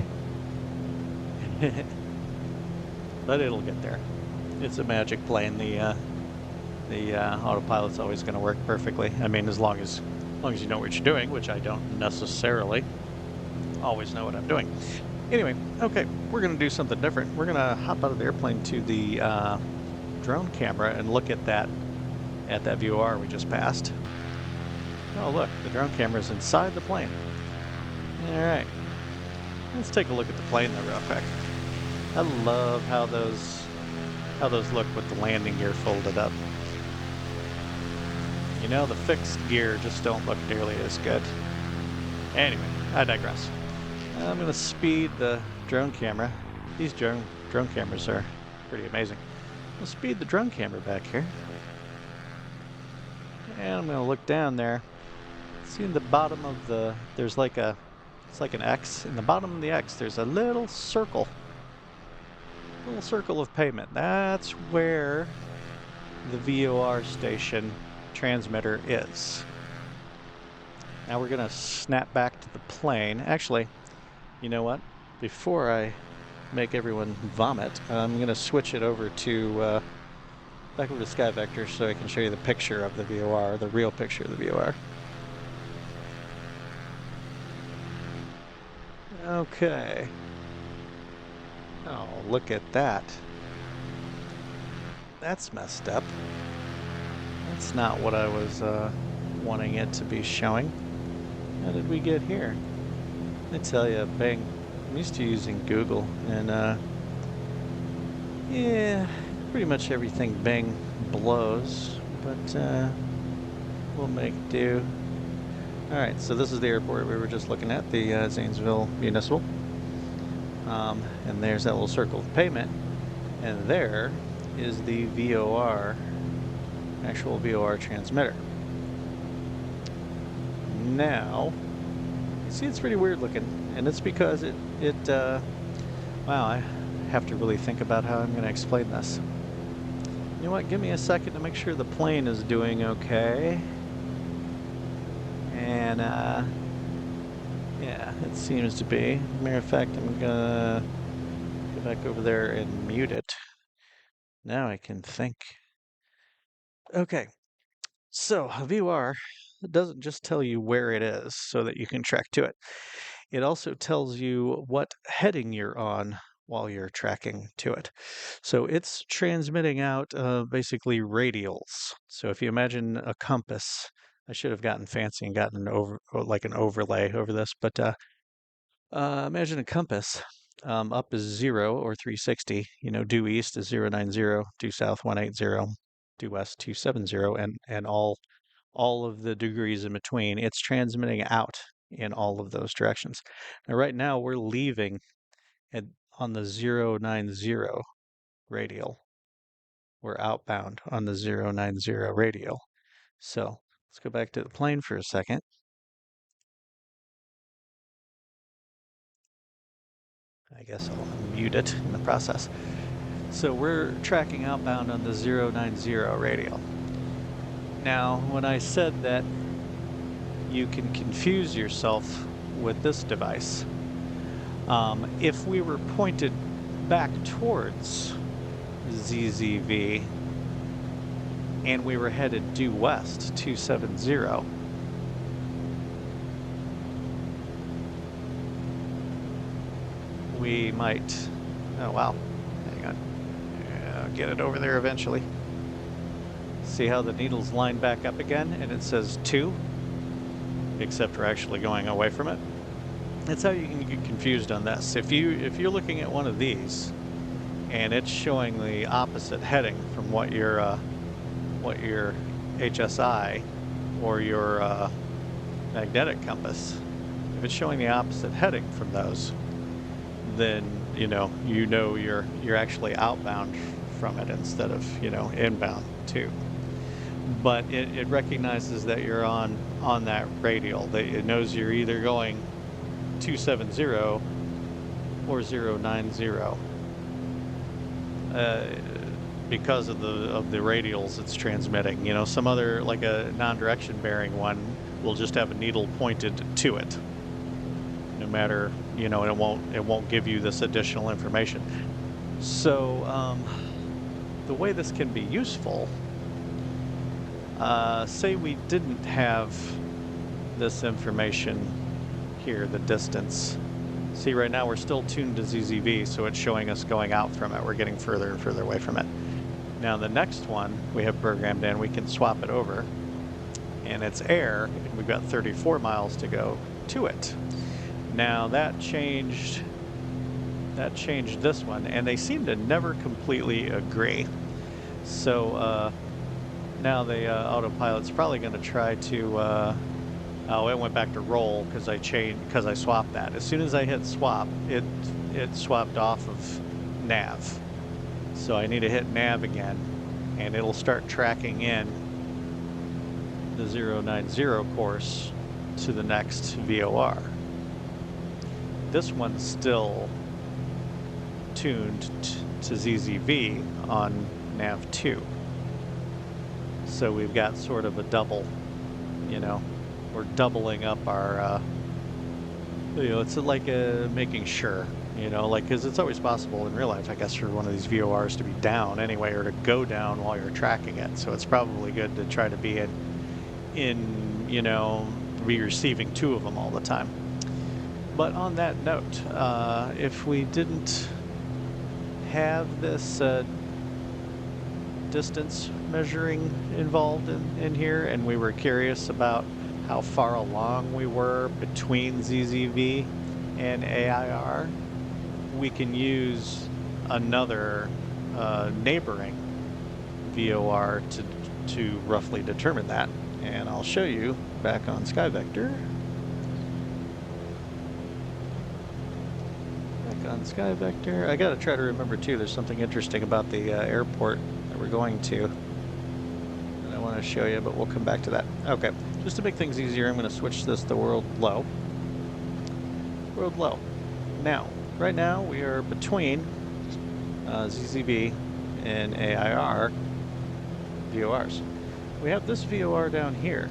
But it'll get there. It's a magic plane. The autopilot's always going to work perfectly. I mean, as long as you know what you're doing, which I don't necessarily always know what I'm doing. Anyway, okay, we're going to do something different. We're going to hop out of the airplane to the drone camera and look at that VOR we just passed. Oh, look, the drone camera's inside the plane. All right, let's take a look at the plane though real quick. I love how those look with the landing gear folded up. You know, the fixed gear just don't look nearly as good. Anyway, I digress. I'm going to speed the drone camera. These drone cameras are pretty amazing. I'll speed the drone camera back here. And I'm going to look down there. See in the bottom of there's like it's like an X. In the bottom of the X, there's a little circle. Little circle of pavement. That's where the VOR station transmitter is. Now we're going to snap back to the plane. Actually, you know what? Before I make everyone vomit, I'm going to switch it over to back over to Sky Vector so I can show you the picture of the VOR, the real picture of the VOR. Okay. Oh, look at that. That's messed up. That's not what I was wanting it to be showing. How did we get here? I tell you, Bing, I'm used to using Google, and yeah, pretty much everything Bing blows, but we'll make do. Alright, so this is the airport we were just looking at, the Zanesville Municipal. And there's that little circle of pavement, and there is the VOR, actual VOR transmitter. Now, you see it's pretty weird looking, and it's because wow, I have to really think about how I'm going to explain this. You know what, give me a second to make sure the plane is doing okay. And, yeah, it seems to be. Matter of fact, I'm gonna go back over there and mute it. Now I can think. Okay, so a VOR doesn't just tell you where it is so that you can track to it. It also tells you what heading you're on while you're tracking to it. So it's transmitting out basically radials. So if you imagine a compass, I should have gotten fancy and gotten an overlay over this, but imagine a compass. Up is 0 or 360. You know, due east is 090, due south 180, due west 270, and all of the degrees in between. It's transmitting out in all of those directions. Now, right now we're leaving on the 090 radial. We're outbound on the 090 radial. So let's go back to the plane for a second. I guess I'll mute it in the process. So we're tracking outbound on the 090 radial. Now, when I said that you can confuse yourself with this device, if we were pointed back towards ZZV and we were headed due west 270, we might, oh wow, hang on, I'll get it over there eventually. See how the needles line back up again and it says 2, except we're actually going away from it. That's how you can get confused on this. If you're looking at one of these and it's showing the opposite heading from what your HSI or your magnetic compass, if it's showing the opposite heading from those, then you're actually outbound from it instead of inbound too. But it recognizes that you're on that radial. It knows you're either going 270 or 090 because of the radials it's transmitting. Some other, like a non-direction bearing one, will just have a needle pointed to it, no matter, and it won't give you this additional information. So the way this can be useful, say we didn't have this information here, the distance. See, right now we're still tuned to ZZV, so it's showing us going out from it. We're getting further and further away from it. Now the next one we have programmed in, we can swap it over, and it's air, and we've got 34 miles to go to it. Now that changed this one, and they seem to never completely agree. So now the autopilot's probably going to try to oh, it went back to roll because I swapped that. As soon as I hit swap, it swapped off of nav. So I need to hit nav again, and it'll start tracking in the 090 course to the next VOR. This one's still tuned to ZZV on nav 2. So we've got sort of a double, we're doubling up our, it's like making sure, because it's always possible in real life, I guess, for one of these VORs to be down anyway, or to go down while you're tracking it. So it's probably good to try to be be receiving two of them all the time. But on that note, if we didn't have this distance measuring involved in here, and we were curious about how far along we were between ZZV and AIR, we can use another neighboring VOR to roughly determine that. And I'll show you back on SkyVector. Back on SkyVector. I gotta try to remember too, there's something interesting about the airport that we're going to that I want to show you, but we'll come back to that. Okay, just to make things easier, I'm going to switch this to world low. World low. Now, right now we are between ZZV and AIR VORs. We have this VOR down here.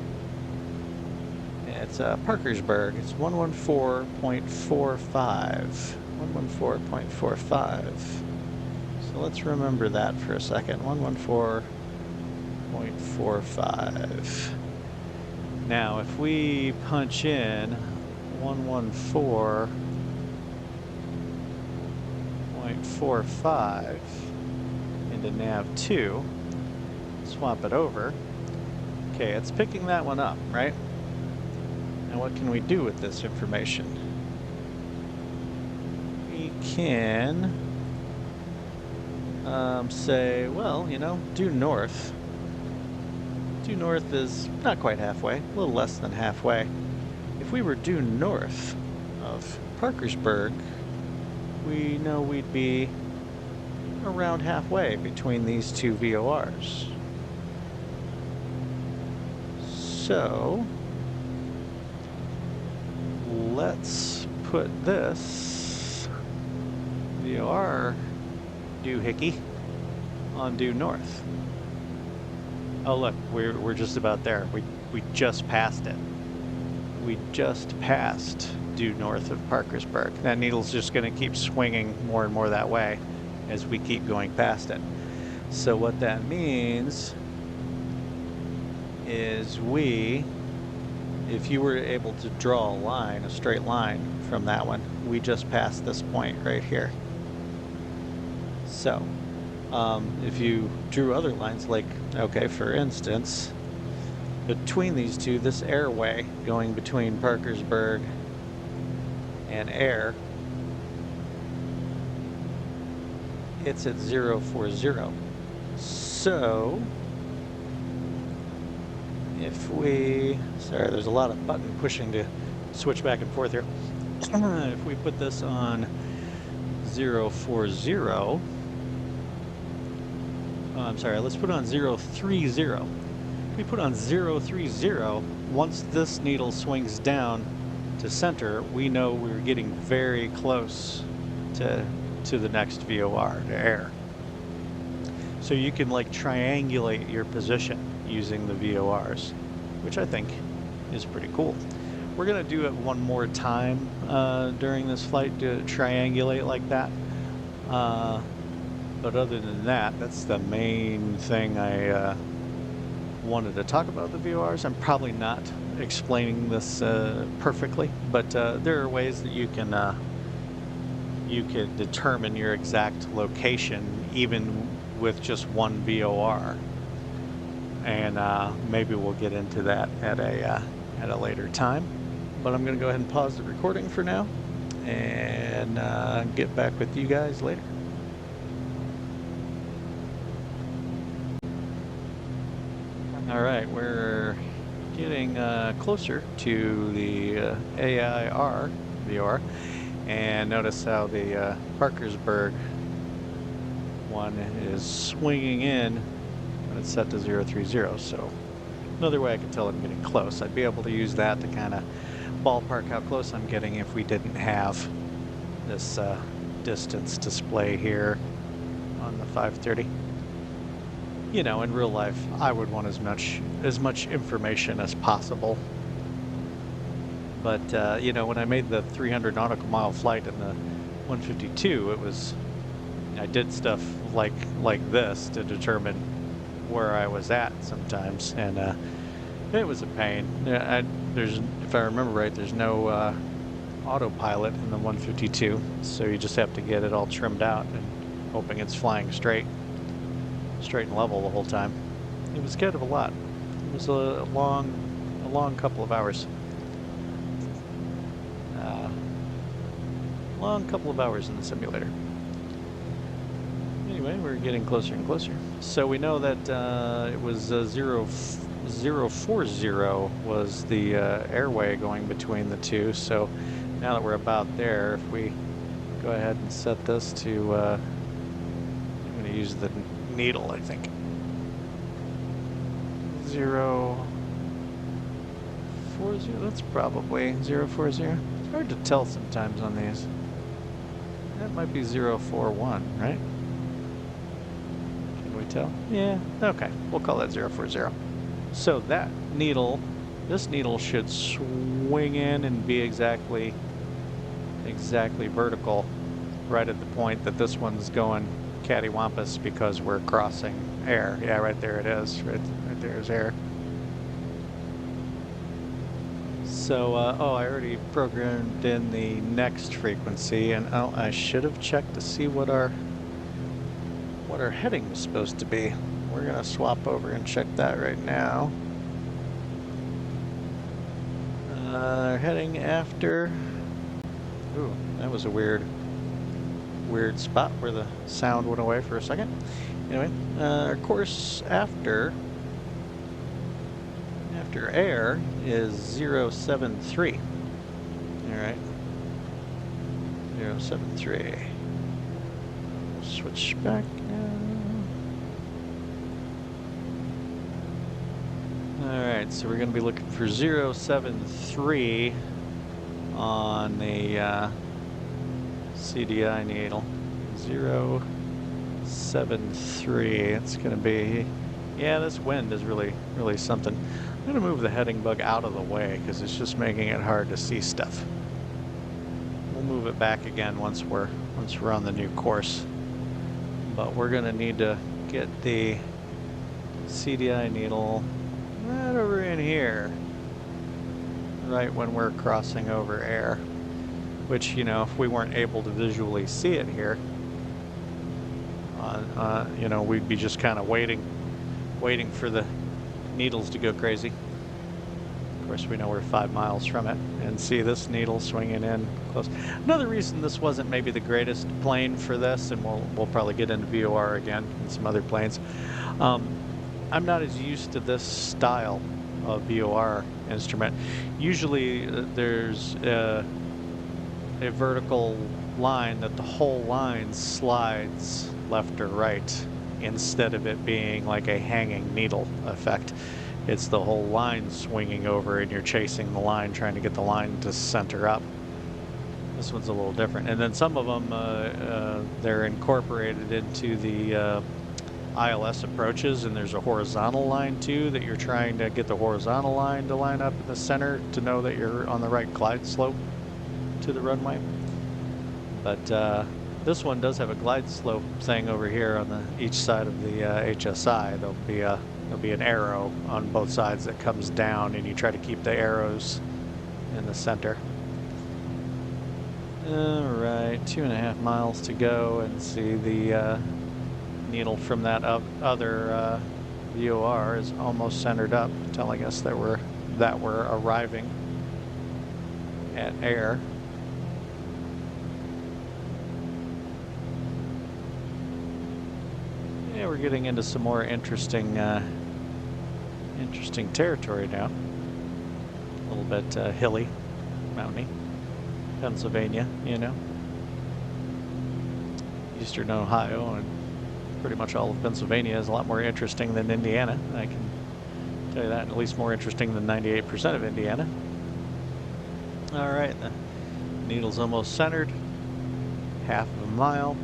It's Parkersburg. It's 114.45. 114.45. So let's remember that for a second. 114.45. Now, if we punch in 114.45 into nav2, swap it over. Okay, it's picking that one up, right? Now what can we do with this information? We can say, well, due north. Due north is not quite halfway, a little less than halfway. If we were due north of Parkersburg, we know we'd be around halfway between these two VORs. So let's put this VOR doohickey on due north. Oh look, we're just about there. We just passed it. We just passed due north of Parkersburg. That needle's just going to keep swinging more and more that way as we keep going past it. So what that means is if you were able to draw a line, a straight line from that one, we just passed this point right here. So if you drew other lines, like, okay, for instance, between these two, this airway going between Parkersburg and air, it's at 040. So if we, sorry, there's a lot of button pushing to switch back and forth here. If we put this on 040. Oh, I'm sorry, let's put on 030. If we put on 030, once this needle swings down to center, we know we're getting very close to the next VOR, to air. So you can like triangulate your position using the VORs, which I think is pretty cool. We're gonna do it one more time during this flight to triangulate like that. But other than that, that's the main thing I wanted to talk about the VORs. I'm probably not explaining this perfectly, but there are ways that you can determine your exact location even with just one VOR, and maybe we'll get into that at a later time. But I'm going to go ahead and pause the recording for now and get back with you guys later. All right, we're getting closer to the AIR VOR, and notice how the Parkersburg one is swinging in when it's set to 030. So another way I can tell I'm getting close. I'd be able to use that to kind of ballpark how close I'm getting if we didn't have this distance display here on the 530. You know, in real life, I would want as much information as possible. But you know, when I made the 300 nautical mile flight in the 152, I did stuff like this to determine where I was at sometimes, and it was a pain. If I remember right, there's no autopilot in the 152, so you just have to get it all trimmed out and hoping it's flying straight and level the whole time. It was kind of a lot. It was a long couple of hours. Long couple of hours in the simulator. Anyway, we're getting closer and closer. So we know that it was 040 was the airway going between the two. So now that we're about there, if we go ahead and set this to, I'm going to use the needle, I think. 040, that's probably 040. It's hard to tell sometimes on these. That might be 041, right? Can we tell? Yeah, okay, we'll call that 040. So that needle, this needle should swing in and be exactly vertical right at the point that this one's going cattywampus because we're crossing air. Yeah, right there it is. Right there is air. So, oh, I already programmed in the next frequency, and oh, I should have checked to see what our heading was supposed to be. We're gonna swap over and check that right now. Heading after. Ooh, that was a weird spot where the sound went away for a second. Anyway, our course after air is 073. All right, 073. Switch back now. All right, so we're going to be looking for 073 on the CDI needle. 073. It's going to be, yeah, this wind is really something. I'm going to move the heading bug out of the way because it's just making it hard to see stuff. We'll move it back again once we're on the new course. But we're going to need to get the CDI needle right over in here, right when we're crossing over air. Which, you know, if we weren't able to visually see it here, you know, we'd be just kind of waiting for the needles to go crazy. Of course, we know we're 5 miles from it, and see this needle swinging in close. Another reason this wasn't maybe the greatest plane for this, and we'll probably get into VOR again and some other planes. I'm not as used to this style of VOR instrument. Usually there's a a vertical line that the whole line slides left or right instead of it being like a hanging needle effect. It's the whole line swinging over and you're chasing the line, trying to get the line to center up. This one's a little different. And then some of them, they're incorporated into the ILS approaches, and there's a horizontal line too that you're trying to get the horizontal line to line up in the center to know that you're on the right glide slope to the runway. But this one does have a glide slope thing over here on each side of the HSI. There'll be an arrow on both sides that comes down, and you try to keep the arrows in the center. All right, 2.5 miles to go, and see the needle from that other VOR is almost centered up, telling us that we're arriving at air. Yeah, we're getting into some more interesting territory now. A little bit hilly, mountainy. Pennsylvania, you know. Eastern Ohio and pretty much all of Pennsylvania is a lot more interesting than Indiana. I can tell you that, at least more interesting than 98% of Indiana. All right, the needle's almost centered, half of a mile.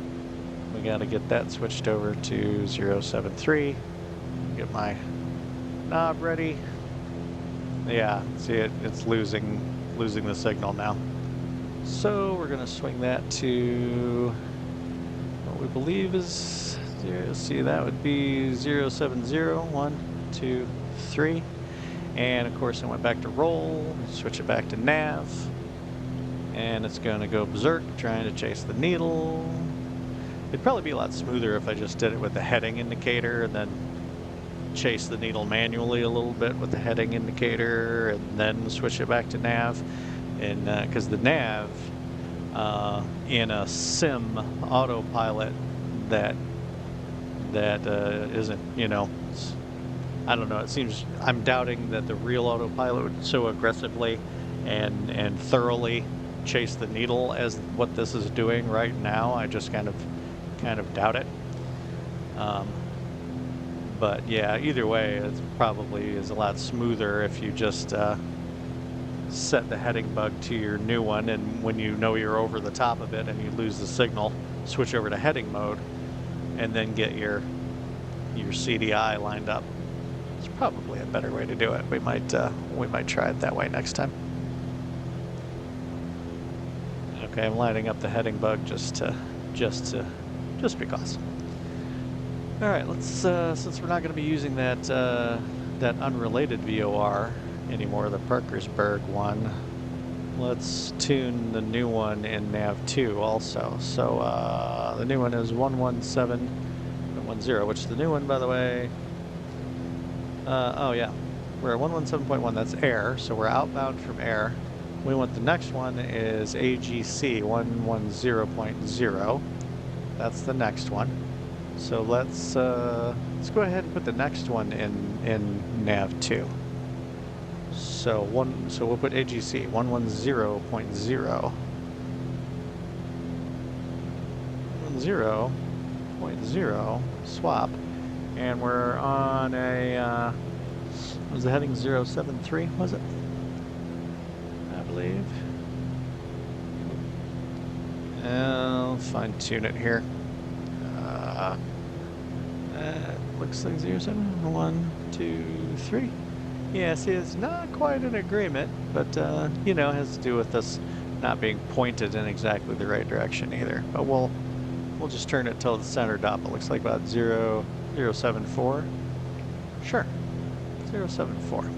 We got to get that switched over to 073. Get my knob ready. Yeah, see it's losing the signal now. So we're going to swing that to what we believe is zero. See, that would be 070, 1, 2, 3. And of course, I went back to roll, switch it back to nav. And it's going to go berserk, trying to chase the needle. It'd probably be a lot smoother if I just did it with the heading indicator and then chase the needle manually a little bit with the heading indicator and then switch it back to nav. And because the nav in a sim autopilot that isn't, you know, I don't know, it seems, I'm doubting that the real autopilot would so aggressively and thoroughly chase the needle as what this is doing right now. I just kind of doubt it. But yeah, either way, it probably is a lot smoother if you just set the heading bug to your new one, and when you know you're over the top of it and you lose the signal, switch over to heading mode and then get your CDI lined up. It's probably a better way to do it. We might try it that way next time. Okay, I'm lining up the heading bug just because. All right, let's since we're not going to be using that unrelated VOR anymore, the Parkersburg one, let's tune the new one in nav2 also. So the new one is 117.10, which the new one, by the way, oh yeah, we're at 117.1, that's air, so we're outbound from air. We want the next one is AGC 110.0. That's the next one. So let's go ahead and put the next one in nav2. So we'll put AGC 110.0. 10.0 swap, and we're on a was the heading 073, was it? I believe. I'll fine tune it here. Looks like 07, 1, 2, 3. Yeah, see, it's not quite an agreement, but you know, it has to do with this not being pointed in exactly the right direction either. But we'll just turn it till it's centered up. It looks like about 0.074. Sure, 0.74.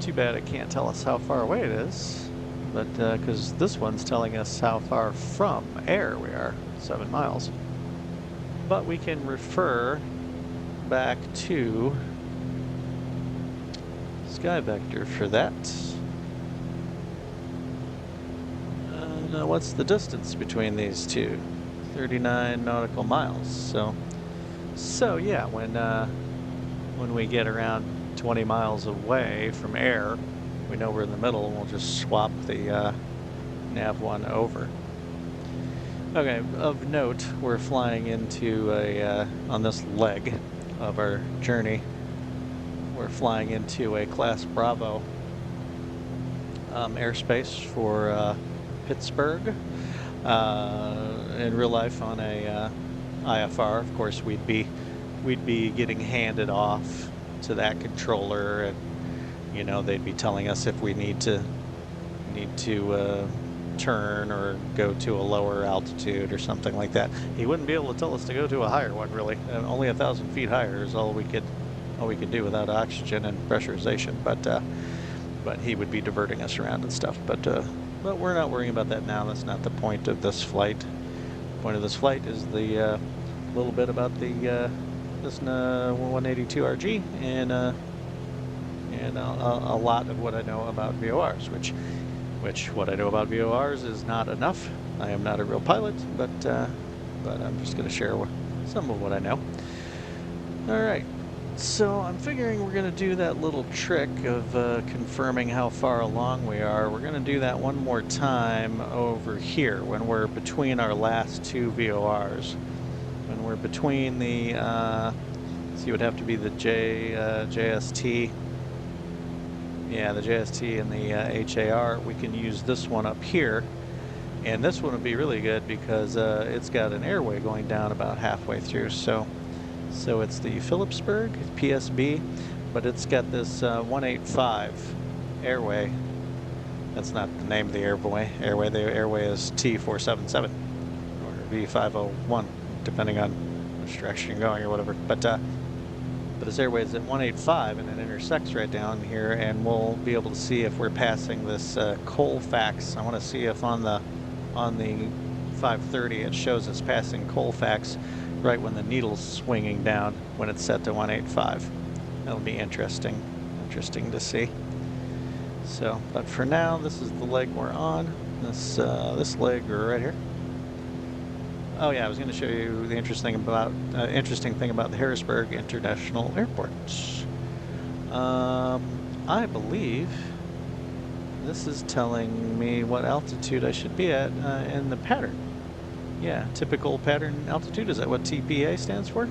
Too bad it can't tell us how far away it is, but because this one's telling us how far from air we are, 7 miles. But we can refer back to Sky Vector for that. What's the distance between these two? 39 nautical miles. So yeah, when we get around 20 miles away from air, we know we're in the middle, and we'll just swap the nav one over. Okay, of note, we're flying into on this leg of our journey, we're flying into a Class Bravo airspace for Pittsburgh. In real life on a IFR, of course, we'd be getting handed off to that controller, and they'd be telling us if we need to turn or go to a lower altitude or something like that. He wouldn't be able to tell us to go to a higher one, really. Only 1,000 feet higher is all we could do without oxygen and pressurization. But he would be diverting us around and stuff. But we're not worrying about that now. That's not the point of this flight. The point of this flight is the little bit about the Cessna 182RG and a lot of what I know about VORs, which what I know about VORs is not enough. I am not a real pilot, but I'm just going to share some of what I know. All right, so I'm figuring we're going to do that little trick of confirming how far along we are. We're going to do that one more time over here when we're between our last two VORs. When we're between the, so you would have to be the JST. Yeah, the JST and the HAR, we can use this one up here. And this one would be really good because it's got an airway going down about halfway through. So it's the Phillipsburg PSB, but it's got this 185 airway. That's not the name of the airway. The airway is T477 or V501, depending on which direction you're going or whatever. But this airway is at 185 and it intersects right down here, and we'll be able to see if we're passing this Colfax. I want to see if on the 530 it shows us passing Colfax right when the needle's swinging down when it's set to 185. That'll be interesting to see. So, but for now, this is the leg we're on. This leg right here. Oh yeah, I was going to show you the interesting thing about the Harrisburg International Airport. I believe this is telling me what altitude I should be at in the pattern. Yeah, typical pattern altitude. Is that what TPA stands for?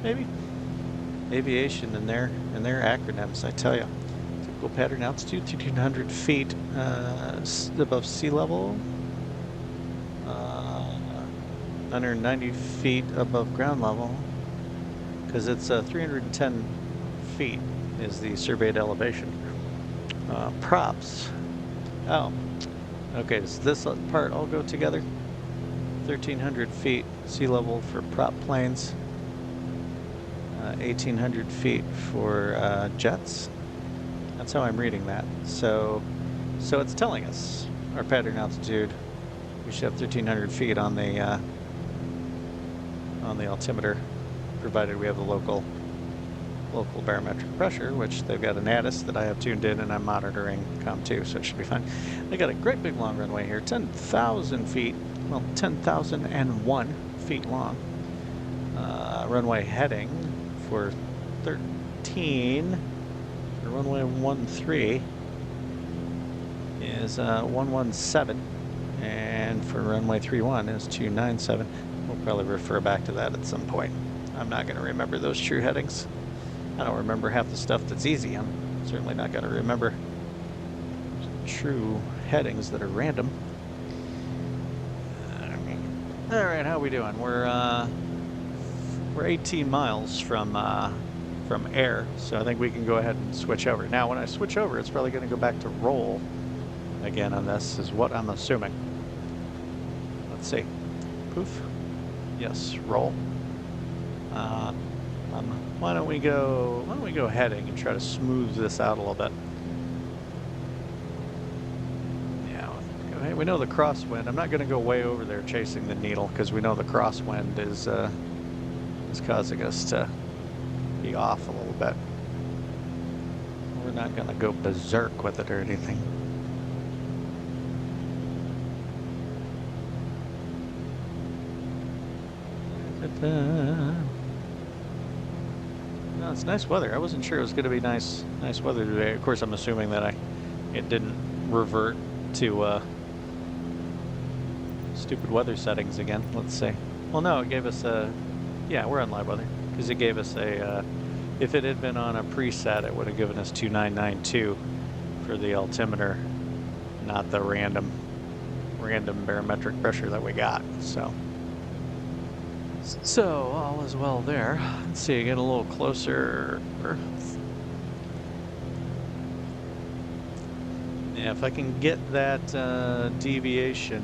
Maybe. Aviation and their acronyms, I tell you. Typical pattern altitude, 1,200 feet above sea level. 190 feet above ground level, because it's 310 feet is the surveyed elevation. Props. Oh, okay. Does this part all go together? 1,300 feet sea level for prop planes. 1,800 feet for jets. That's how I'm reading that. So it's telling us our pattern altitude. We should have 1,300 feet on the altimeter, provided we have the local barometric pressure, which they've got an ATIS that I have tuned in and I'm monitoring COM2, so it should be fine. They got a great big long runway here, 10,000 feet, well, 10,001 feet long. Runway heading for 13, for runway 13 is 117, and for runway 31 is 297. We'll probably refer back to that at some point. I'm not going to remember those true headings. I don't remember half the stuff that's easy. I'm certainly not going to remember true headings that are random. All right, how we doing? We're 18 miles from air, so I think we can go ahead and switch over. Now, when I switch over, it's probably going to go back to roll again on this, is what I'm assuming. Let's see. Poof. Yes, roll. Why don't we go heading and try to smooth this out a little bit. Yeah, we know the crosswind. I'm not going to go way over there chasing the needle, because we know the crosswind is causing us to be off a little bit. We're not going to go berserk with it or anything. No, it's nice weather. I wasn't sure it was going to be nice weather today. Of course, I'm assuming that I it didn't revert to stupid weather settings again. Let's see. Well, no, it gave us a, yeah, we're on live weather, because it gave us a, if it had been on a preset, it would have given us 2992 for the altimeter, not the random barometric pressure that we got. So all is well there. Let's see, get a little closer. Yeah, if I can get that deviation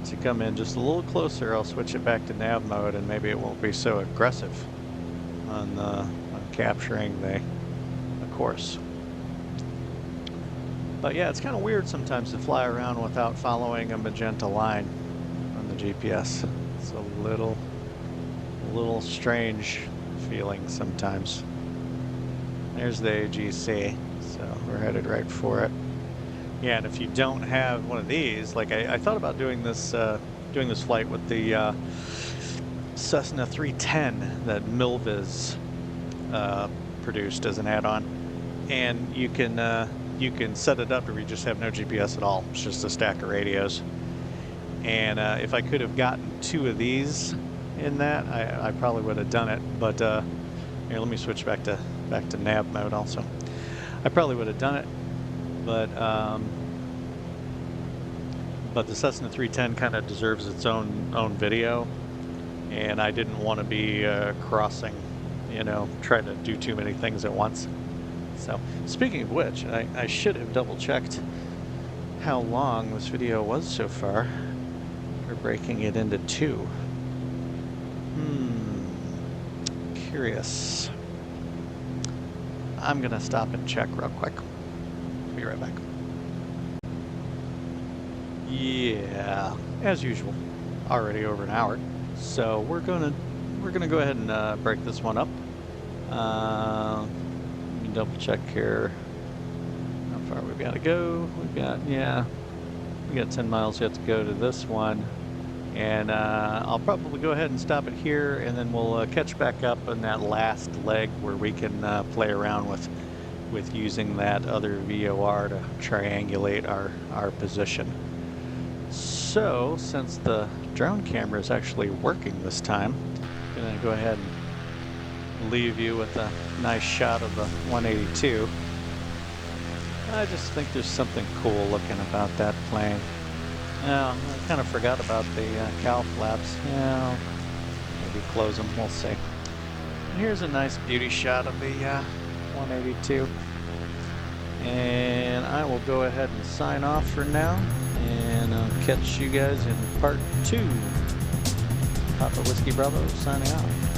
to come in just a little closer, I'll switch it back to nav mode, and maybe it won't be so aggressive on capturing the course. But yeah, it's kind of weird sometimes to fly around without following a magenta line on the GPS. It's a little strange feeling sometimes. There's the AGC, so we're headed right for it. Yeah, and if you don't have one of these, like I thought about doing this flight with the Cessna 310 that Milviz produced as an add-on, and you can set it up where you just have no GPS at all. It's just a stack of radios. And if I could have gotten 2 of these in that, I probably would have done it. But here, let me switch back to nav mode also. I probably would have done it, but the Cessna 310 kind of deserves its own video, and I didn't want to be crossing, try to do too many things at once. So, speaking of which, I should have double-checked how long this video was so far. We're breaking it into 2. Curious. I'm gonna stop and check real quick. Be right back. Yeah, as usual, already over an hour. So we're gonna go ahead and break this one up. Let me double check here how far we've got to go. We got 10 miles yet to go to this one, and I'll probably go ahead and stop it here, and then we'll catch back up on that last leg where we can play around with using that other VOR to triangulate our position. So, since the drone camera is actually working this time, I'm going to go ahead and leave you with a nice shot of the 182. I just think there's something cool looking about that plane. I kind of forgot about the cow flaps. Yeah, maybe close them, we'll see. And here's a nice beauty shot of the 182. And I will go ahead and sign off for now, and I'll catch you guys in part 2. Papa Whiskey Bravo signing off.